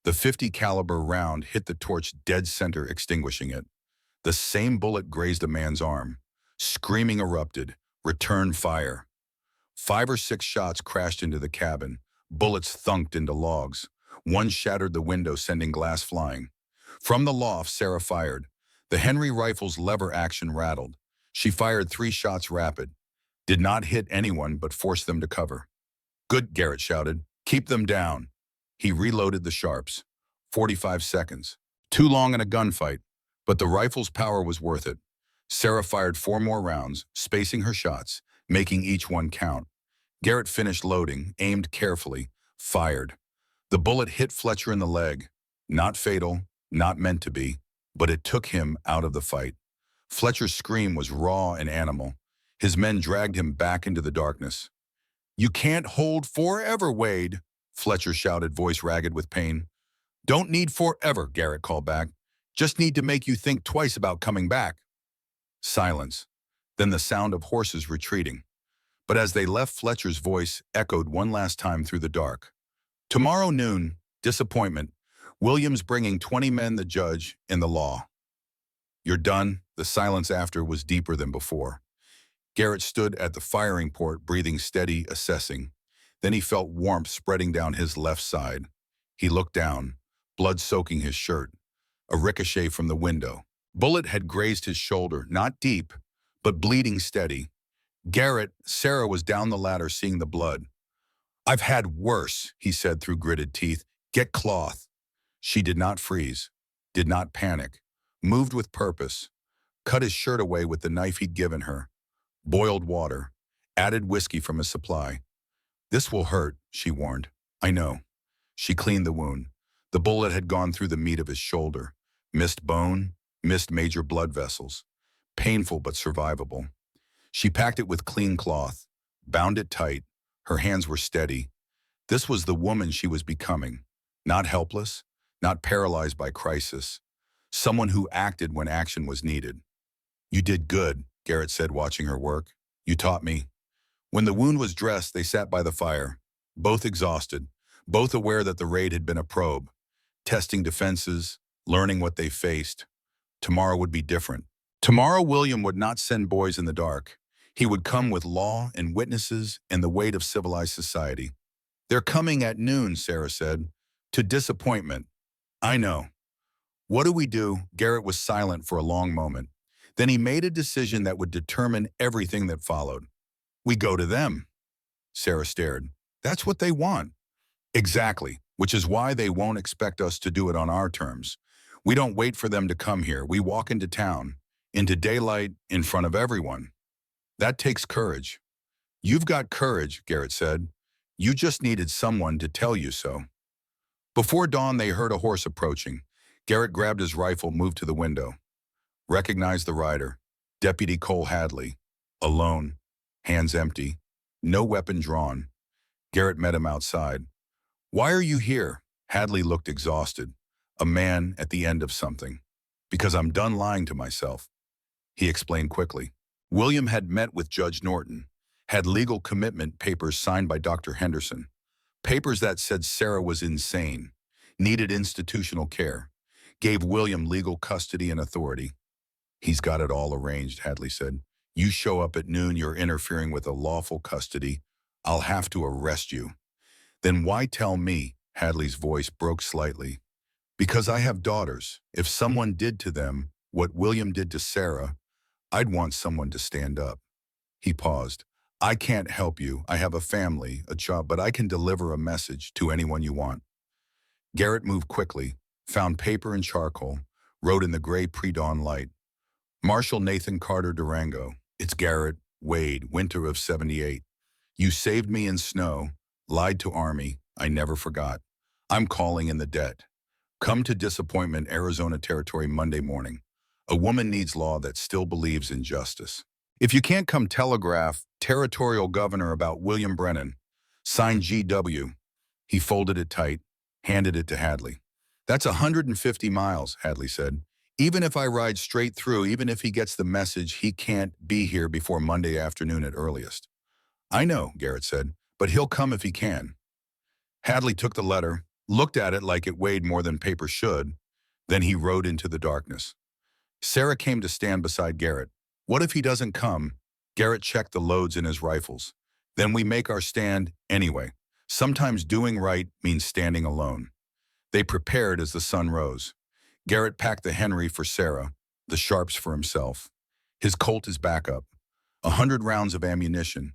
The 50 caliber round hit the torch dead center, extinguishing it. The same bullet grazed a man's arm. Screaming erupted. Return fire. 5 or 6 shots crashed into the cabin. Bullets thunked into logs. One shattered the window, sending glass flying. From the loft, Sarah fired. The Henry rifle's lever action rattled. She fired 3 shots rapid. Did not hit anyone, but forced them to cover. Good, Garrett shouted. Keep them down. He reloaded the sharps. 45 seconds. Too long in a gunfight, but the rifle's power was worth it. Sarah fired 4 more rounds, spacing her shots, making each one count. Garrett finished loading, aimed carefully, fired. The bullet hit Fletcher in the leg. Not fatal, not meant to be, but it took him out of the fight. Fletcher's scream was raw and animal. His men dragged him back into the darkness. You can't hold forever, Wade, Fletcher shouted, voice ragged with pain. Don't need forever, Garrett called back. Just need to make you think twice about coming back. Silence. Then the sound of horses retreating. But as they left, Fletcher's voice echoed one last time through the dark. Tomorrow noon, disappointment. Williams bringing 20 men the judge in the law. You're done. The silence after was deeper than before. Garrett stood at the firing port, breathing steady, assessing. Then he felt warmth spreading down his left side. He looked down, blood soaking his shirt. A ricochet from the window. Bullet had grazed his shoulder, not deep, but bleeding steady. Sarah was down the ladder seeing the blood. I've had worse, he said through gritted teeth. Get cloth. She did not freeze, did not panic, moved with purpose, cut his shirt away with the knife he'd given her, boiled water, added whiskey from his supply. This will hurt, she warned. I know. She cleaned the wound. The bullet had gone through the meat of his shoulder. Missed bone, missed major blood vessels. Painful but survivable. She packed it with clean cloth, bound it tight. Her hands were steady. This was the woman she was becoming. Not helpless, not paralyzed by crisis. Someone who acted when action was needed. You did good, Garrett said, watching her work. You taught me. When the wound was dressed, they sat by the fire, both exhausted, both aware that the raid had been a probe, testing defenses, learning what they faced. Tomorrow would be different. Tomorrow, William would not send boys in the dark. He would come with law and witnesses and the weight of civilized society. They're coming at noon, Sarah said. To disappointment. I know. What do we do? Garrett was silent for a long moment. Then he made a decision that would determine everything that followed. We go to them. Sarah stared. That's what they want. Exactly, which is why they won't expect us to do it on our terms. We don't wait for them to come here. We walk into town, into daylight, in front of everyone. That takes courage. You've got courage, Garrett said. You just needed someone to tell you so. Before dawn, they heard a horse approaching. Garrett grabbed his rifle, moved to the window. Recognized the rider, Deputy Cole Hadley. Alone, hands empty, no weapon drawn. Garrett met him outside. Why are you here? Hadley looked exhausted, a man at the end of something. Because I'm done lying to myself, he explained quickly. William had met with Judge Norton, had legal commitment papers signed by Dr. Henderson, papers that said Sarah was insane, needed institutional care, gave William legal custody and authority. He's got it all arranged, Hadley said. You show up at noon, you're interfering with a lawful custody. I'll have to arrest you. Then why tell me? Hadley's voice broke slightly. Because I have daughters. If someone did to them what William did to Sarah, I'd want someone to stand up. He paused. I can't help you. I have a family, a job, but I can deliver a message to anyone you want. Garrett moved quickly, found paper and charcoal, wrote in the gray pre-dawn light. Marshal Nathan Carter Durango. It's Garrett, Wade, winter of '78. You saved me in snow, lied to Army. I never forgot. I'm calling in the debt. Come to Disappointment, Arizona Territory Monday morning. A woman needs law that still believes in justice. If you can't come, telegraph Territorial Governor about William Brennan. Signed G.W. He folded it tight, handed it to Hadley. That's 150 miles, Hadley said. Even if I ride straight through, even if he gets the message, he can't be here before Monday afternoon at earliest. I know, Garrett said, but he'll come if he can. Hadley took the letter, looked at it like it weighed more than paper should. Then he rode into the darkness. Sarah came to stand beside Garrett. What if he doesn't come? Garrett checked the loads in his rifles. Then we make our stand anyway. Sometimes doing right means standing alone. They prepared as the sun rose. Garrett packed the Henry for Sarah, the Sharps for himself. His Colt is backup. 100 rounds of ammunition,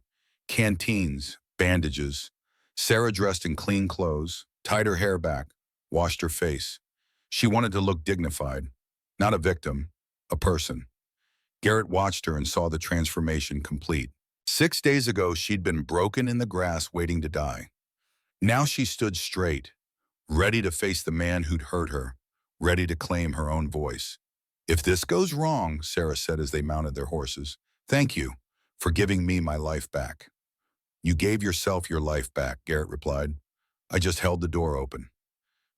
canteens, bandages. Sarah dressed in clean clothes, tied her hair back, washed her face. She wanted to look dignified, not a victim, a person. Garrett watched her and saw the transformation complete. 6 days ago, she'd been broken in the grass waiting to die. Now she stood straight, ready to face the man who'd hurt her, ready to claim her own voice. If this goes wrong, Sarah said as they mounted their horses, thank you for giving me my life back. You gave yourself your life back, Garrett replied. I just held the door open.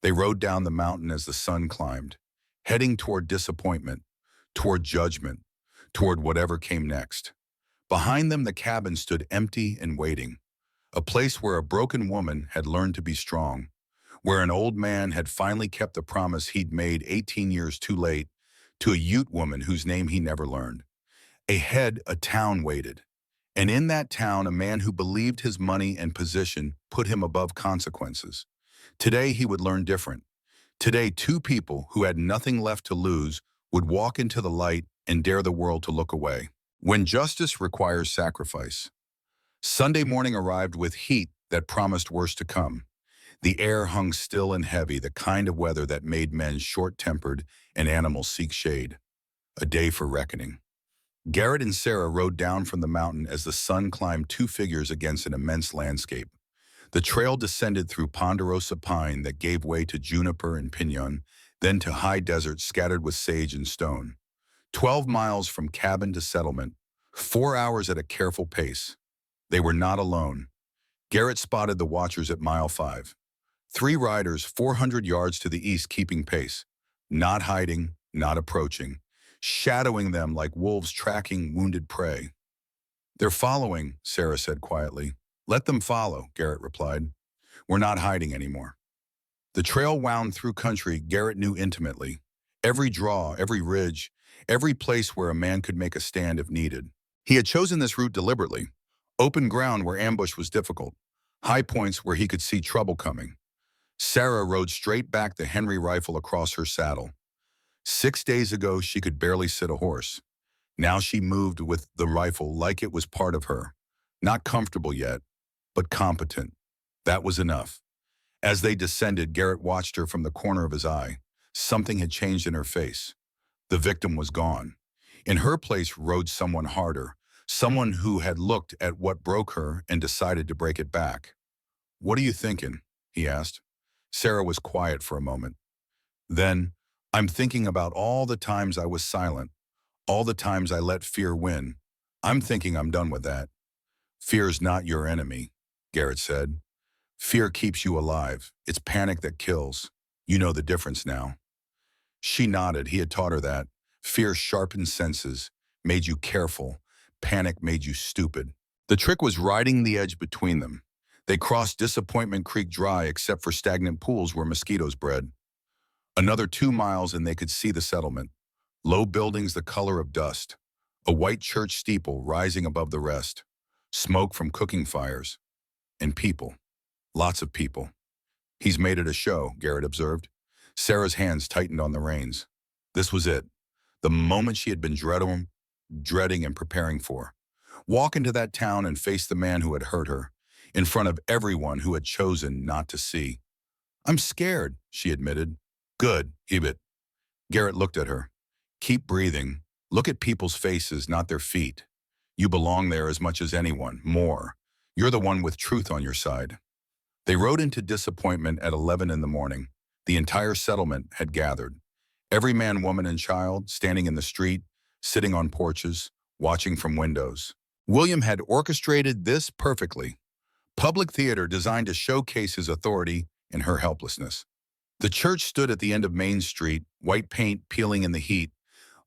They rode down the mountain as the sun climbed, heading toward disappointment, toward judgment, toward whatever came next. Behind them, the cabin stood empty and waiting. a place where a broken woman had learned to be strong, where an old man had finally kept the promise he'd made 18 years too late to a Ute woman whose name he never learned. Ahead, a town waited. And in that town, a man who believed his money and position put him above consequences. Today, he would learn different. Today, two people who had nothing left to lose would walk into the light and dare the world to look away. When justice requires sacrifice. Sunday morning arrived with heat that promised worse to come. The air hung still and heavy, the kind of weather that made men short-tempered and animals seek shade. A day for reckoning. Garrett and Sarah rode down from the mountain as the sun climbed two figures against an immense landscape. The trail descended through ponderosa pine that gave way to juniper and pinon, then to high desert scattered with sage and stone. 12 miles from cabin to settlement, 4 hours at a careful pace. They were not alone. Garrett spotted the watchers at mile 5. 3 riders 400 yards to the east keeping pace, not hiding, not approaching, shadowing them like wolves tracking wounded prey. "They're following," Sarah said quietly. "Let them follow," Garrett replied. "We're not hiding anymore." The trail wound through country Garrett knew intimately. Every draw, every ridge, every place where a man could make a stand if needed. He had chosen this route deliberately. Open ground where ambush was difficult. High points where he could see trouble coming. Sarah rode straight back, the Henry rifle across her saddle. 6 days ago, she could barely sit a horse. Now she moved with the rifle like it was part of her. Not comfortable yet, but competent. That was enough. As they descended, Garrett watched her from the corner of his eye. Something had changed in her face. The victim was gone. In her place rode someone harder, someone who had looked at what broke her and decided to break it back. "What are you thinking?" he asked. Sarah was quiet for a moment. Then, "I'm thinking about all the times I was silent, all the times I let fear win. I'm thinking I'm done with that." "Fear's not your enemy," Garrett said. "Fear keeps you alive. It's panic that kills. You know the difference now." She nodded. He had taught her that. Fear sharpened senses, made you careful. Panic made you stupid. The trick was riding the edge between them. They crossed Disappointment Creek dry except for stagnant pools where mosquitoes bred. Another 2 miles and they could see the settlement. Low buildings the color of dust. A white church steeple rising above the rest. Smoke from cooking fires. And people. Lots of people. "He's made it a show," Garrett observed. Sarah's hands tightened on the reins. This was it. The moment she had been dreading and preparing for. Walk into that town and face the man who had hurt her, in front of everyone who had chosen not to see. "I'm scared," she admitted. "Good, Hebit." Garrett looked at her. "Keep breathing. Look at people's faces, not their feet. You belong there as much as anyone, more. You're the one with truth on your side." They rode into Disappointment at 11 in the morning. The entire settlement had gathered. Every man, woman, and child standing in the street, sitting on porches, watching from windows. William had orchestrated this perfectly. Public theater designed to showcase his authority and her helplessness. The church stood at the end of Main Street, white paint peeling in the heat.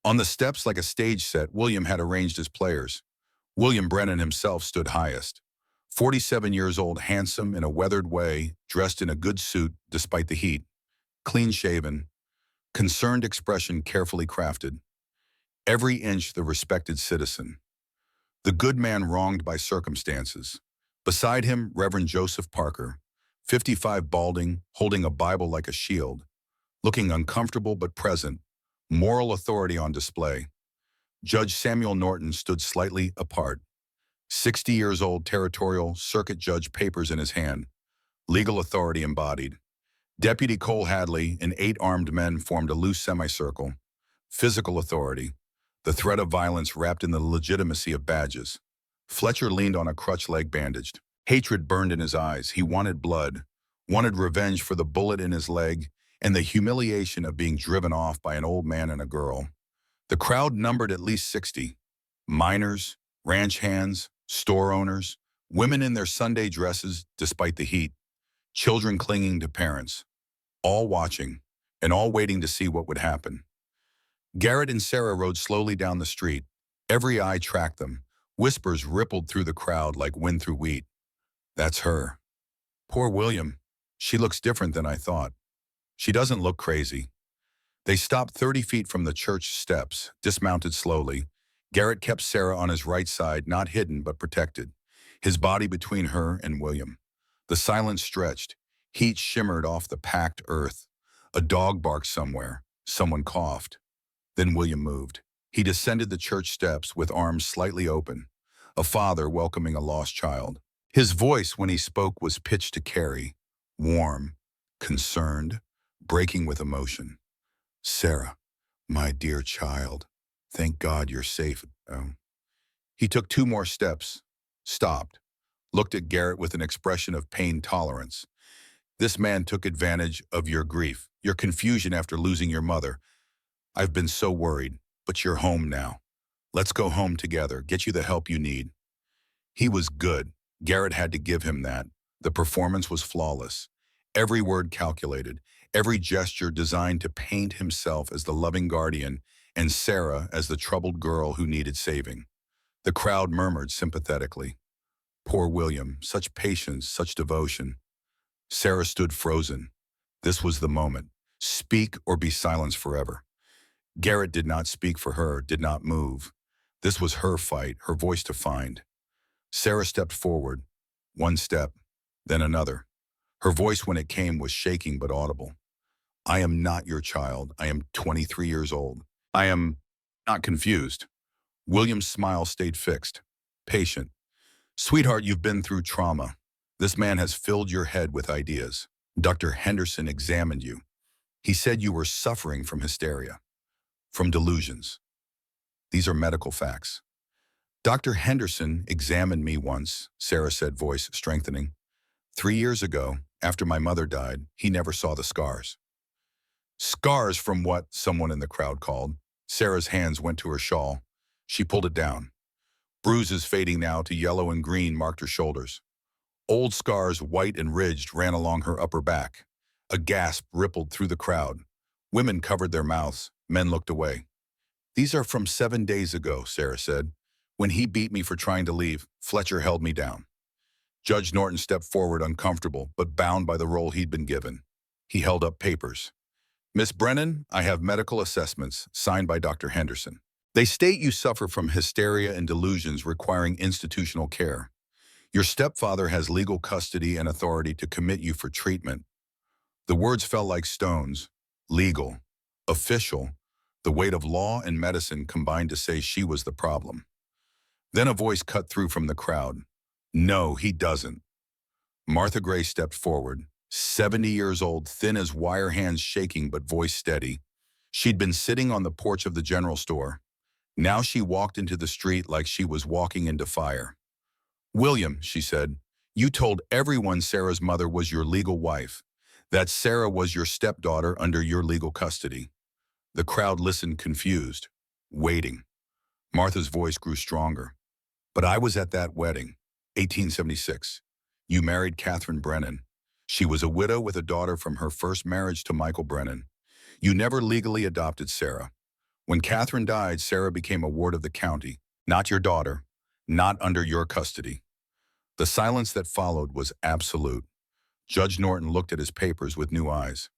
On the steps like a stage set, William had arranged his players. William Brennan himself stood highest. 47 years old, handsome in a weathered way, dressed in a good suit despite the heat. Clean-shaven, concerned expression carefully crafted. Every inch the respected citizen. The good man wronged by circumstances. Beside him, Reverend Joseph Parker, 55, balding, holding a Bible like a shield, looking uncomfortable but present, moral authority on display. Judge Samuel Norton stood slightly apart. 60 years old, territorial, circuit judge, papers in his hand, legal authority embodied. Deputy Cole Hadley and 8 armed men formed a loose semicircle. Physical authority, the threat of violence wrapped in the legitimacy of badges. Fletcher leaned on a crutch, leg bandaged. Hatred burned in his eyes. He wanted blood, wanted revenge for the bullet in his leg and the humiliation of being driven off by an old man and a girl. The crowd numbered at least 60. Miners, ranch hands, store owners, women in their Sunday dresses despite the heat, children clinging to parents, all watching and all waiting to see what would happen. Garrett and Sarah rode slowly down the street. Every eye tracked them. Whispers rippled through the crowd like wind through wheat. That's her. Poor William. She looks different than I thought. She doesn't look crazy. They stopped 30 feet from the church steps, dismounted slowly. Garrett kept Sarah on his right side, not hidden but protected, his body between her and William. The silence stretched. Heat shimmered off the packed earth. A dog barked somewhere. Someone coughed. Then William moved. He descended the church steps with arms slightly open, a father welcoming a lost child. His voice when he spoke was pitched to carry, warm, concerned, breaking with emotion. Sarah, my dear child, thank God you're safe. He took 2 more steps, stopped, looked at Garrett with an expression of pain tolerance. This man took advantage of your grief, your confusion after losing your mother. I've been so worried, but you're home now. Let's go home together, get you the help you need. He was good. Garrett had to give him that. The performance was flawless. Every word calculated, every gesture designed to paint himself as the loving guardian and Sarah as the troubled girl who needed saving. The crowd murmured sympathetically. Poor William, such patience, such devotion. Sarah stood frozen. This was the moment. Speak or be silenced forever. Garrett did not speak for her, did not move. This was her fight, her voice to find. Sarah stepped forward, 1 step, then another. Her voice when it came was shaking but audible. I am not your child. I am 23 years old. I am not confused. William's smile stayed fixed, patient. Sweetheart, you've been through trauma. This man has filled your head with ideas. Dr. Henderson examined you. He said you were suffering from hysteria, from delusions. These are medical facts. Dr. Henderson examined me once, Sarah said, voice strengthening. 3 years ago, after my mother died, he never saw the scars. Scars from what? Someone in the crowd called. Sarah's hands went to her shawl. She pulled it down. Bruises fading now to yellow and green marked her shoulders. Old scars, white and ridged, ran along her upper back. A gasp rippled through the crowd. Women covered their mouths. Men looked away. These are from 7 days ago, Sarah said. When he beat me for trying to leave, Fletcher held me down. Judge Norton stepped forward, uncomfortable, but bound by the role he'd been given. He held up papers. Miss Brennan, I have medical assessments, signed by Dr. Henderson. They state you suffer from hysteria and delusions requiring institutional care. Your stepfather has legal custody and authority to commit you for treatment. The words fell like stones. Legal. Official. The weight of law and medicine combined to say she was the problem. Then a voice cut through from the crowd. No, he doesn't. Martha Gray stepped forward, 70 years old, thin as wire, hands shaking but voice steady. She'd been sitting on the porch of the general store. Now she walked into the street like she was walking into fire. William, she said, you told everyone Sarah's mother was your legal wife, that Sarah was your stepdaughter under your legal custody. The crowd listened confused, waiting. Martha's voice grew stronger. But I was at that wedding, 1876. You married Catherine Brennan. She was a widow with a daughter from her first marriage to Michael Brennan. You never legally adopted Sarah. When Catherine died, Sarah became a ward of the county, not your daughter, not under your custody. The silence that followed was absolute. Judge Norton looked at his papers with new eyes.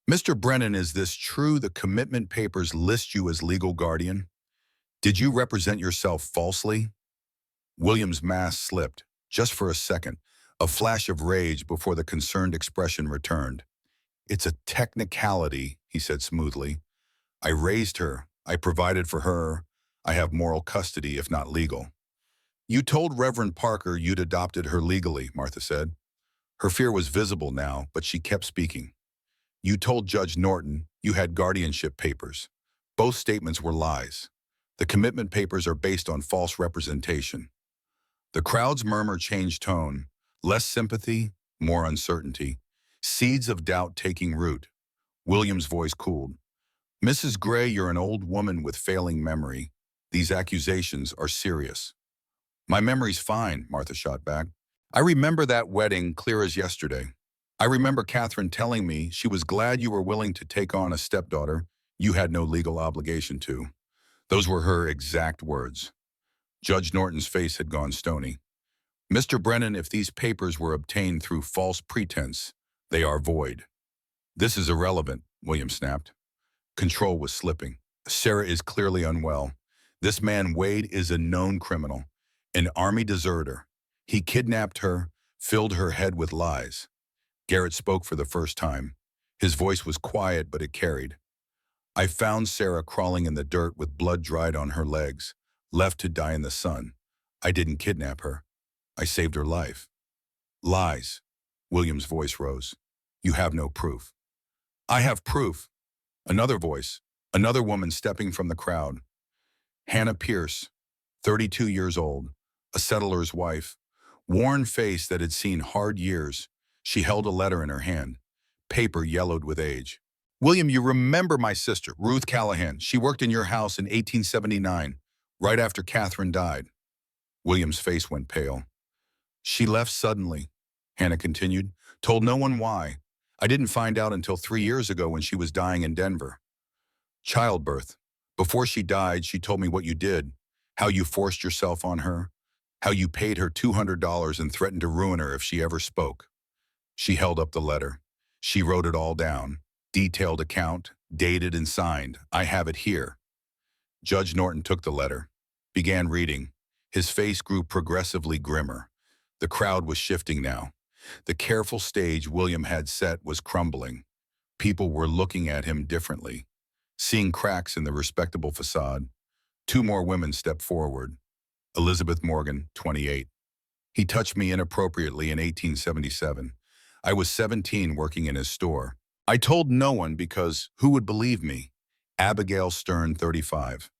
Mr. Brennan, is this true? The commitment papers list you as legal guardian? Did you represent yourself falsely? William's mask slipped, just for a second, a flash of rage before the concerned expression returned. It's a technicality, he said smoothly. I raised her. I provided for her. I have moral custody, if not legal. You told Reverend Parker you'd adopted her legally, Martha said. Her fear was visible now, but she kept speaking. You told Judge Norton you had guardianship papers. Both statements were lies. The commitment papers are based on false representation. The crowd's murmur changed tone, less sympathy, more uncertainty, seeds of doubt taking root. William's voice cooled. Mrs. Gray, you're an old woman with failing memory. These accusations are serious. My memory's fine, Martha shot back. I remember that wedding clear as yesterday. I remember Catherine telling me she was glad you were willing to take on a stepdaughter you had no legal obligation to. Those were her exact words. Judge Norton's face had gone stony. Mr. Brennan, if these papers were obtained through false pretense, they are void. This is irrelevant, William snapped. Control was slipping. Sarah is clearly unwell. This man Wade is a known criminal, an army deserter. He kidnapped her, filled her head with lies. Garrett spoke for the first time. His voice was quiet, but it carried. I found Sarah crawling in the dirt with blood dried on her legs, left to die in the sun. I didn't kidnap her. I saved her life. Lies. William's voice rose. You have no proof. I have proof. Another voice. Another woman stepping from the crowd. Hannah Pierce, 32 years old, a settler's wife, worn face that had seen hard years. She held a letter in her hand, paper yellowed with age. William, you remember my sister, Ruth Callahan. She worked in your house in 1879, right after Catherine died. William's face went pale. She left suddenly, Hannah continued, told no one why. I didn't find out until 3 years ago when she was dying in Denver. Childbirth. Before she died, she told me what you did, how you forced yourself on her, how you paid her $200 and threatened to ruin her if she ever spoke. She held up the letter. She wrote it all down. Detailed account, dated and signed. I have it here. Judge Norton took the letter, began reading. His face grew progressively grimmer. The crowd was shifting now. The careful stage William had set was crumbling. People were looking at him differently, seeing cracks in the respectable facade. 2 more women stepped forward. Elizabeth Morgan, 28. He touched me inappropriately in 1877. I was 17 working in his store. I told no one because who would believe me? Abigail Stern, 35.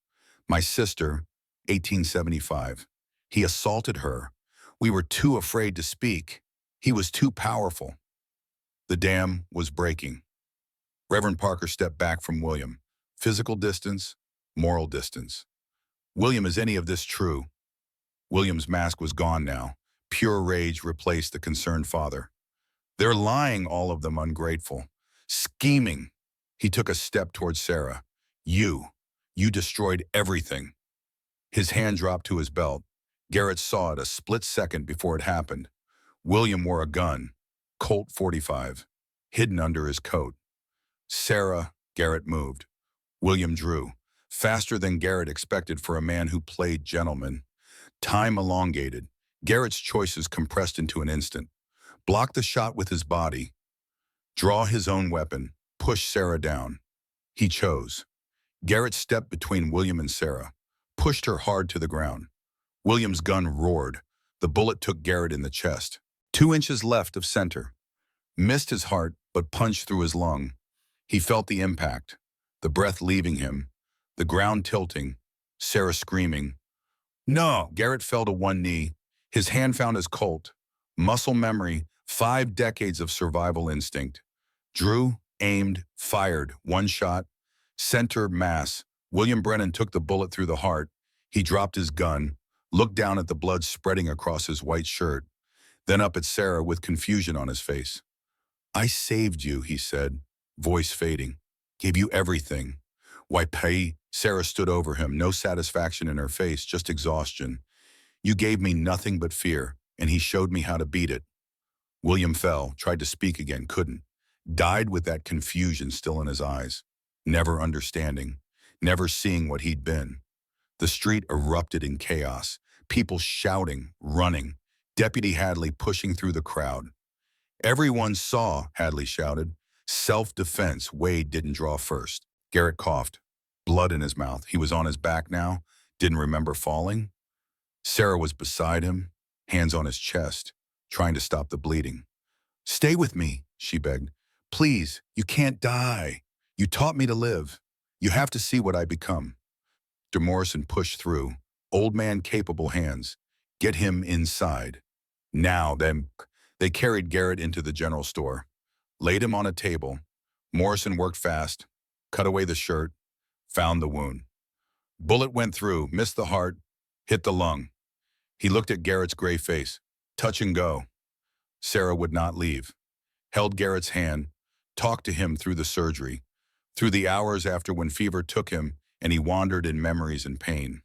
My sister, 1875. He assaulted her. We were too afraid to speak. He was too powerful. The dam was breaking. Reverend Parker stepped back from William. Physical distance, moral distance. William, is any of this true? William's mask was gone now. Pure rage replaced the concerned father. They're lying, all of them, ungrateful. Scheming. He took a step towards Sarah. You destroyed everything. His hand dropped to his belt. Garrett saw it a split second before it happened. William wore a gun, Colt 45, hidden under his coat. Sarah, Garrett moved. William drew, faster than Garrett expected for a man who played gentleman. Time elongated. Garrett's choices compressed into an instant. Block the shot with his body. Draw his own weapon. Push Sarah down. He chose. Garrett stepped between William and Sarah, pushed her hard to the ground. William's gun roared. The bullet took Garrett in the chest. 2 inches left of center. Missed his heart, but punched through his lung. He felt the impact, the breath leaving him, the ground tilting, Sarah screaming. No! Garrett fell to one knee. His hand found his Colt. Muscle memory, 5 decades of survival instinct. Drew, aimed, fired, 1 shot. Center mass. William Brennan took the bullet through the heart. He dropped his gun, looked down at the blood spreading across his white shirt, then up at Sarah with confusion on his face. I saved you, he said, voice fading. Gave you everything. Why pay? Sarah stood over him, no satisfaction in her face, just exhaustion. You gave me nothing but fear, and he showed me how to beat it. William fell, tried to speak again, couldn't. Died with that confusion still in his eyes. Never understanding, never seeing what he'd been. The street erupted in chaos, people shouting, running, Deputy Hadley pushing through the crowd. Everyone saw, Hadley shouted. Self-defense, Wade didn't draw first. Garrett coughed, blood in his mouth. He was on his back now, didn't remember falling. Sarah was beside him, hands on his chest, trying to stop the bleeding. Stay with me, she begged. Please, you can't die. You taught me to live. You have to see what I become. Dr. Morrison pushed through, old man capable hands. Get him inside. Now, then, they carried Garrett into the general store, laid him on a table. Morrison worked fast, cut away the shirt, found the wound. Bullet went through, missed the heart, hit the lung. He looked at Garrett's gray face. Touch and go. Sarah would not leave. Held Garrett's hand, talked to him through the surgery, through the hours after when fever took him and he wandered in memories and pain.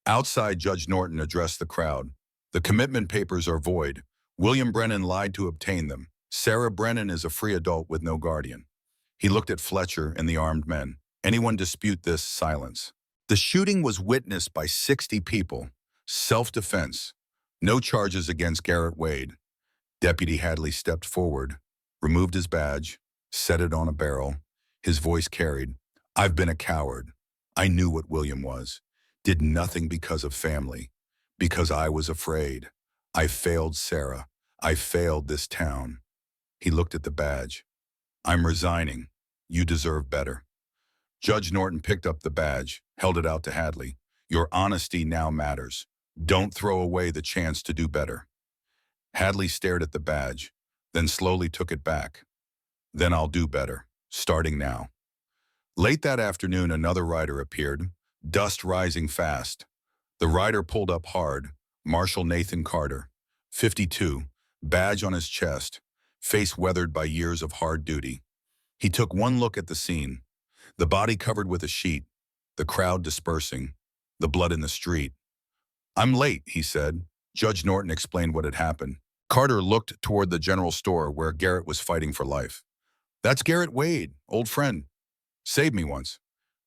Outside, Judge Norton addressed the crowd. The commitment papers are void. William Brennan lied to obtain them. Sarah Brennan is a free adult with no guardian. He looked at Fletcher and the armed men. Anyone dispute this? Silence. The shooting was witnessed by 60 people. Self-defense. No charges against Garrett Wade. Deputy Hadley stepped forward, removed his badge, set it on a barrel. His voice carried, "I've been a coward. I knew what William was. Did nothing because of family. Because I was afraid. I failed Sarah. I failed this town." He looked at the badge. "I'm resigning. You deserve better." Judge Norton picked up the badge, held it out to Hadley. "Your honesty now matters. Don't throw away the chance to do better." Hadley stared at the badge, then slowly took it back. "Then I'll do better, starting now." Late that afternoon, another rider appeared, dust rising fast. The rider pulled up hard, Marshal Nathan Carter, 52, badge on his chest, face weathered by years of hard duty. He took one look at the scene, the body covered with a sheet, the crowd dispersing, the blood in the street. "I'm late," he said. Judge Norton explained what had happened. Carter looked toward the general store where Garrett was fighting for life. "That's Garrett Wade, old friend. Saved me once.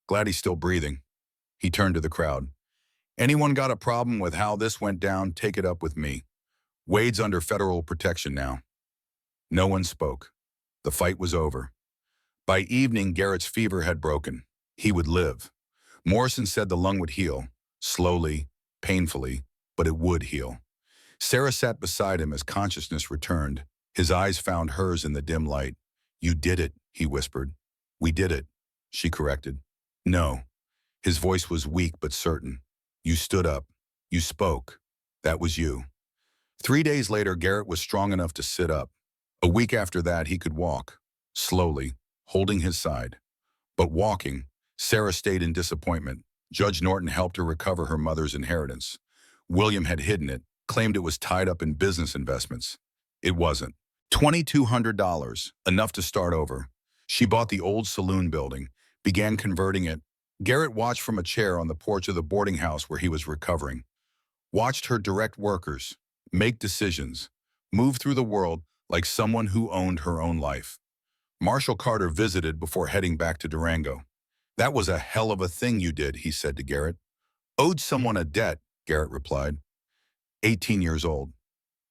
Glad he's still breathing." He turned to the crowd. "Anyone got a problem with how this went down, take it up with me. Wade's under federal protection now." No one spoke. The fight was over. By evening, Garrett's fever had broken. He would live. Morrison said the lung would heal, slowly, painfully, but it would heal. Sarah sat beside him as consciousness returned. His eyes found hers in the dim light. "You did it," he whispered. "We did it," she corrected. "No." His voice was weak but certain. "You stood up. You spoke. That was you." 3 days later, Garrett was strong enough to sit up. A week after that, he could walk, slowly, holding his side. But walking, Sarah stayed in disappointment. Judge Norton helped her recover her mother's inheritance. William had hidden it, claimed it was tied up in business investments. It wasn't. $2,200, enough to start over. She bought the old saloon building, began converting it. Garrett watched from a chair on the porch of the boarding house where he was recovering. Watched her direct workers, make decisions, move through the world like someone who owned her own life. Marshal Carter visited before heading back to Durango. "That was a hell of a thing you did," he said to Garrett. "Owed someone a debt," Garrett replied. 18 years old.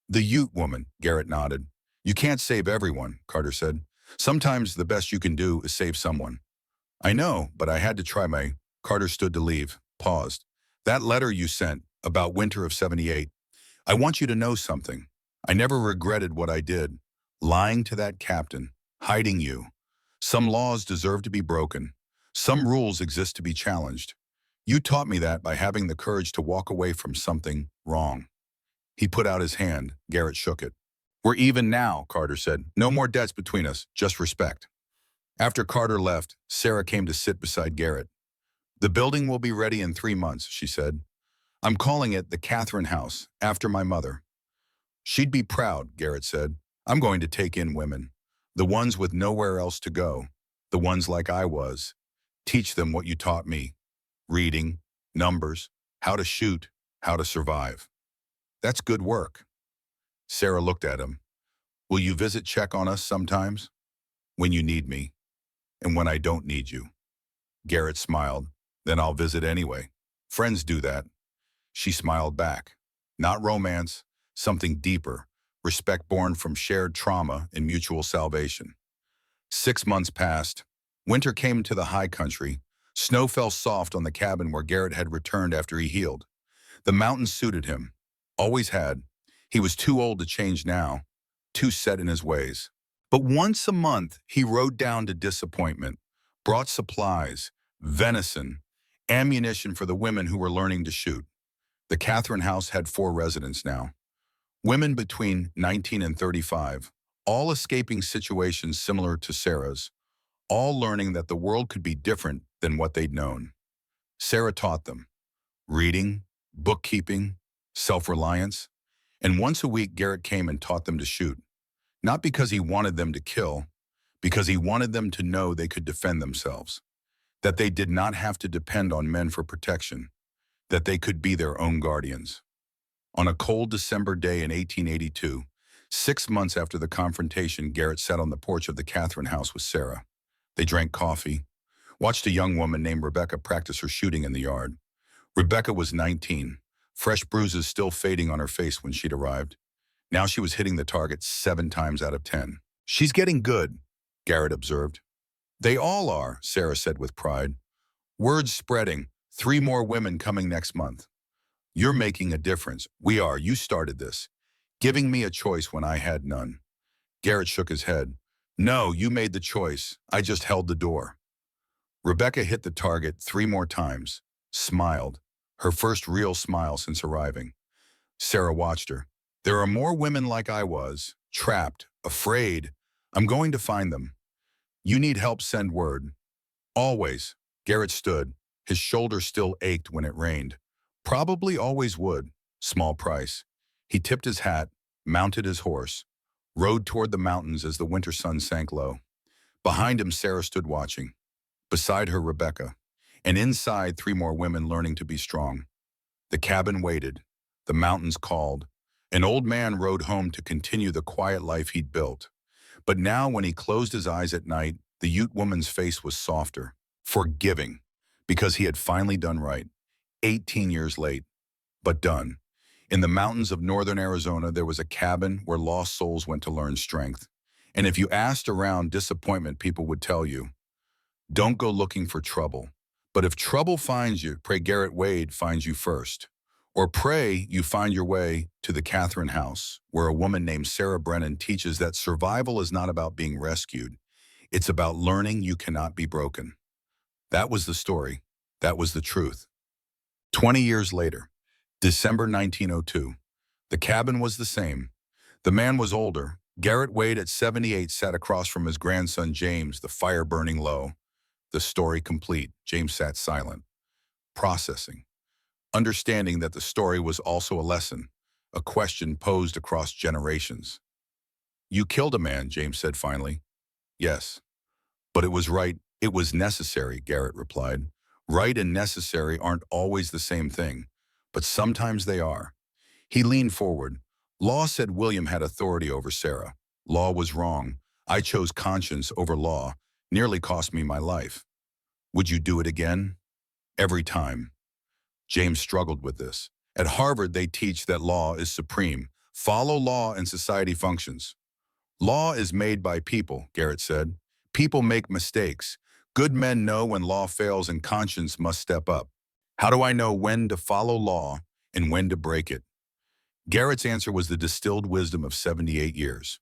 "The Ute woman," Garrett nodded. "You can't save everyone," Carter said. "Sometimes the best you can do is save someone." "I know, but I had to try my—" Carter stood to leave, paused. "That letter you sent about winter of '78. I want you to know something. I never regretted what I did. Lying to that captain, hiding you. Some laws deserve to be broken. Some rules exist to be challenged. You taught me that by having the courage to walk away from something wrong." He put out his hand. Garrett shook it. "We're even now," Carter said. "No more debts between us, just respect." After Carter left, Sarah came to sit beside Garrett. "The building will be ready in 3 months," she said. "I'm calling it the Catherine House, after my mother." "She'd be proud," Garrett said. "I'm going to take in women. The ones with nowhere else to go. The ones like I was. Teach them what you taught me. Reading, numbers, how to shoot, how to survive." "That's good work." Sarah looked at him. "Will you check on us sometimes?" "When you need me. And when I don't need you." Garrett smiled. "Then I'll visit anyway. Friends do that." She smiled back. Not romance, something deeper, respect born from shared trauma and mutual salvation. 6 months passed. Winter came to the high country. Snow fell soft on the cabin where Garrett had returned after he healed. The mountains suited him. Always had. He was too old to change now, too set in his ways. But once a month, he rode down to Disappointment, brought supplies, venison, ammunition for the women who were learning to shoot. The Catherine House had 4 residents now. Women between 19 and 35, all escaping situations similar to Sarah's, all learning that the world could be different than what they'd known. Sarah taught them reading, bookkeeping, self-reliance, and once a week Garrett came and taught them to shoot. Not because he wanted them to kill, because he wanted them to know they could defend themselves, that they did not have to depend on men for protection, that they could be their own guardians. On a cold December day in 1882, 6 months after the confrontation, Garrett sat on the porch of the Catherine house with Sarah. They drank coffee, watched a young woman named Rebecca practice her shooting in the yard. Rebecca was 19, fresh bruises still fading on her face when she'd arrived. Now she was hitting the target 7 times out of 10. "She's getting good," Garrett observed. "They all are," Sarah said with pride. "Word's spreading. 3 more women coming next month." "You're making a difference." "We are. You started this. Giving me a choice when I had none." Garrett shook his head. "No, you made the choice. I just held the door." Rebecca hit the target 3 more times, smiled, her first real smile since arriving. Sarah watched her. "There are more women like I was, trapped, afraid. I'm going to find them. You need help, send word." "Always." Garrett stood. His shoulder still ached when it rained. Probably always would. Small price. He tipped his hat, mounted his horse, rode toward the mountains as the winter sun sank low. Behind him, Sarah stood watching. Beside her, Rebecca. And inside, 3 more women learning to be strong. The cabin waited. The mountains called. An old man rode home to continue the quiet life he'd built. But now, when he closed his eyes at night, the Ute woman's face was softer, forgiving, because he had finally done right. 18 years late, but done. In the mountains of northern Arizona, there was a cabin where lost souls went to learn strength. And if you asked around, disappointment people would tell you, don't go looking for trouble. But if trouble finds you, pray Garrett Wade finds you first. Or pray you find your way to the Catherine house, where a woman named Sarah Brennan teaches that survival is not about being rescued. It's about learning you cannot be broken. That was the story. That was the truth. 20 years later, December 1902, the cabin was the same. The man was older. Garrett Wade at 78 sat across from his grandson James, the fire burning low. The story complete. James sat silent, processing, understanding that the story was also a lesson, a question posed across generations. "You killed a man," James said finally. "Yes, but it was right. It was necessary," Garrett replied. "Right and necessary aren't always the same thing, but sometimes they are." He leaned forward. "Law said William had authority over Sarah. Law was wrong. I chose conscience over law. Nearly cost me my life. Would you do it again?" "Every time." James struggled with this. At Harvard, they teach that law is supreme. Follow law and society functions. "Law is made by people," Garrett said. "People make mistakes. Good men know when law fails and conscience must step up. How do I know when to follow law and when to break it?" Garrett's answer was the distilled wisdom of 78 years.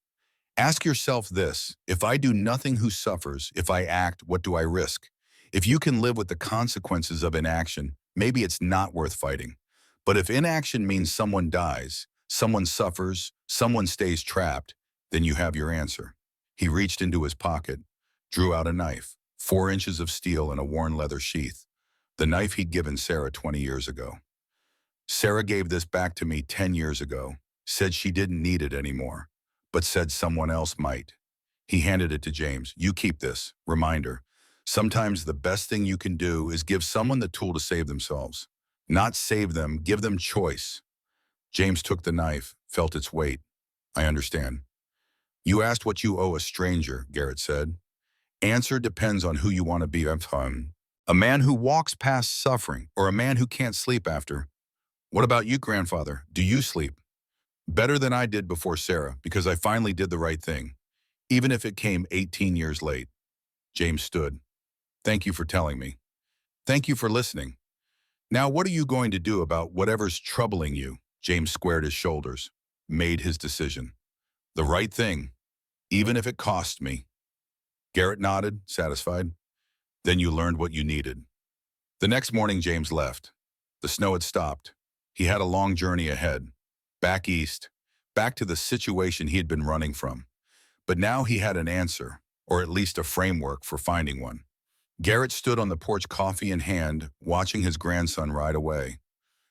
Ask yourself this: if I do nothing, who suffers? If I act, what do I risk? If you can live with the consequences of inaction, maybe it's not worth fighting. But if inaction means someone dies, someone suffers, someone stays trapped, then you have your answer. He reached into his pocket, drew out a knife, 4 inches of steel in a worn leather sheath, the knife he'd given Sarah 20 years ago. "Sarah gave this back to me 10 years ago, said she didn't need it anymore, but said someone else might." He handed it to James. "You keep this. Reminder. Sometimes the best thing you can do is give someone the tool to save themselves. Not save them, give them choice." James took the knife, felt its weight. "I understand." "You asked what you owe a stranger," Garrett said. "Answer depends on who you want to be. A man who walks past suffering, or a man who can't sleep after. What about you, grandfather? Do you sleep?" "Better than I did before Sarah, because I finally did the right thing, even if it came 18 years late." James stood. "Thank you for telling me. Thank you for listening. Now what are you going to do about whatever's troubling you?" James squared his shoulders, made his decision. "The right thing, even if it cost me." Garrett nodded, satisfied. "Then you learned what you needed." The next morning, James left. The snow had stopped. He had a long journey ahead, back east, back to the situation he had been running from. But now he had an answer, or at least a framework for finding one. Garrett stood on the porch, coffee in hand, watching his grandson ride away.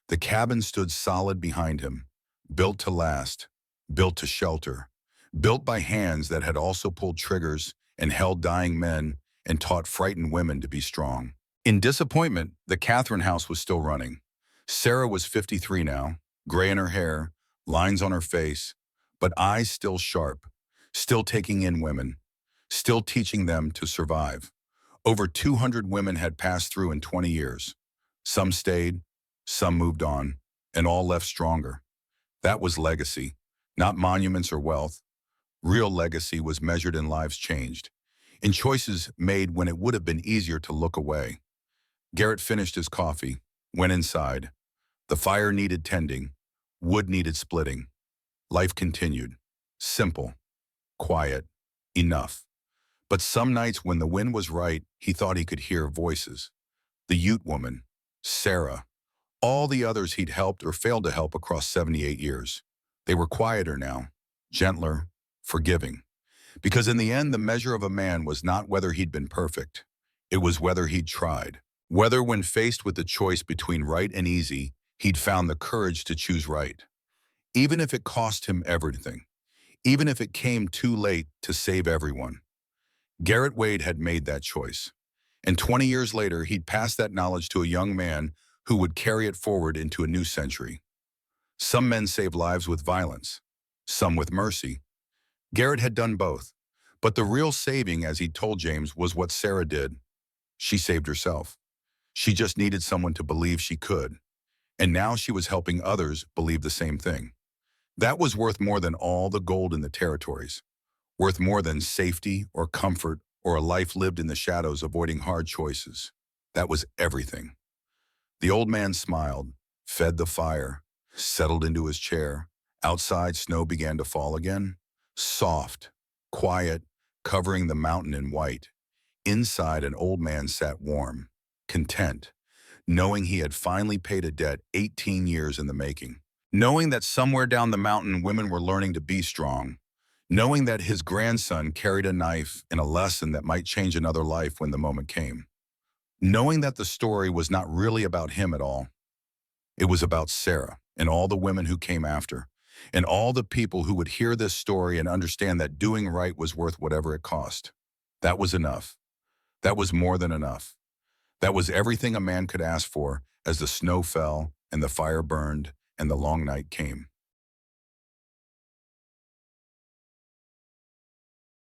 The cabin stood solid behind him, built to last, built to shelter, built by hands that had also pulled triggers and held dying men and taught frightened women to be strong. In disappointment, the Catherine house was still running. Sarah was 53 now, gray in her hair, lines on her face, but eyes still sharp, still taking in women, still teaching them to survive. Over 200 women had passed through in 20 years. Some stayed, some moved on, and all left stronger. That was legacy, not monuments or wealth. Real legacy was measured in lives changed, in choices made when it would have been easier to look away. Garrett finished his coffee, went inside. The fire needed tending, wood needed splitting. Life continued. Simple, quiet, enough. But some nights when the wind was right, he thought he could hear voices. The Ute woman, Sarah, all the others he'd helped or failed to help across 78 years. They were quieter now, gentler, forgiving. Because in the end, the measure of a man was not whether he'd been perfect. It was whether he'd tried. Whether when faced with the choice between right and easy, he'd found the courage to choose right. Even if it cost him everything. Even if it came too late to save everyone. Garrett Wade had made that choice. And 20 years later, he'd pass that knowledge to a young man who would carry it forward into a new century. Some men save lives with violence, some with mercy. Garrett had done both. But the real saving, as he told James, was what Sarah did. She saved herself. She just needed someone to believe she could. And now she was helping others believe the same thing. That was worth more than all the gold in the territories. Worth more than safety or comfort or a life lived in the shadows avoiding hard choices. That was everything. The old man smiled, fed the fire, settled into his chair. Outside, snow began to fall again. Soft, quiet, covering the mountain in white. Inside, an old man sat warm, content, knowing he had finally paid a debt 18 years in the making. Knowing that somewhere down the mountain, women were learning to be strong. Knowing that his grandson carried a knife and a lesson that might change another life when the moment came. Knowing that the story was not really about him at all. It was about Sarah and all the women who came after, and all the people who would hear this story and understand that doing right was worth whatever it cost. That was enough. That was more than enough. That was everything a man could ask for as the snow fell and the fire burned and the long night came.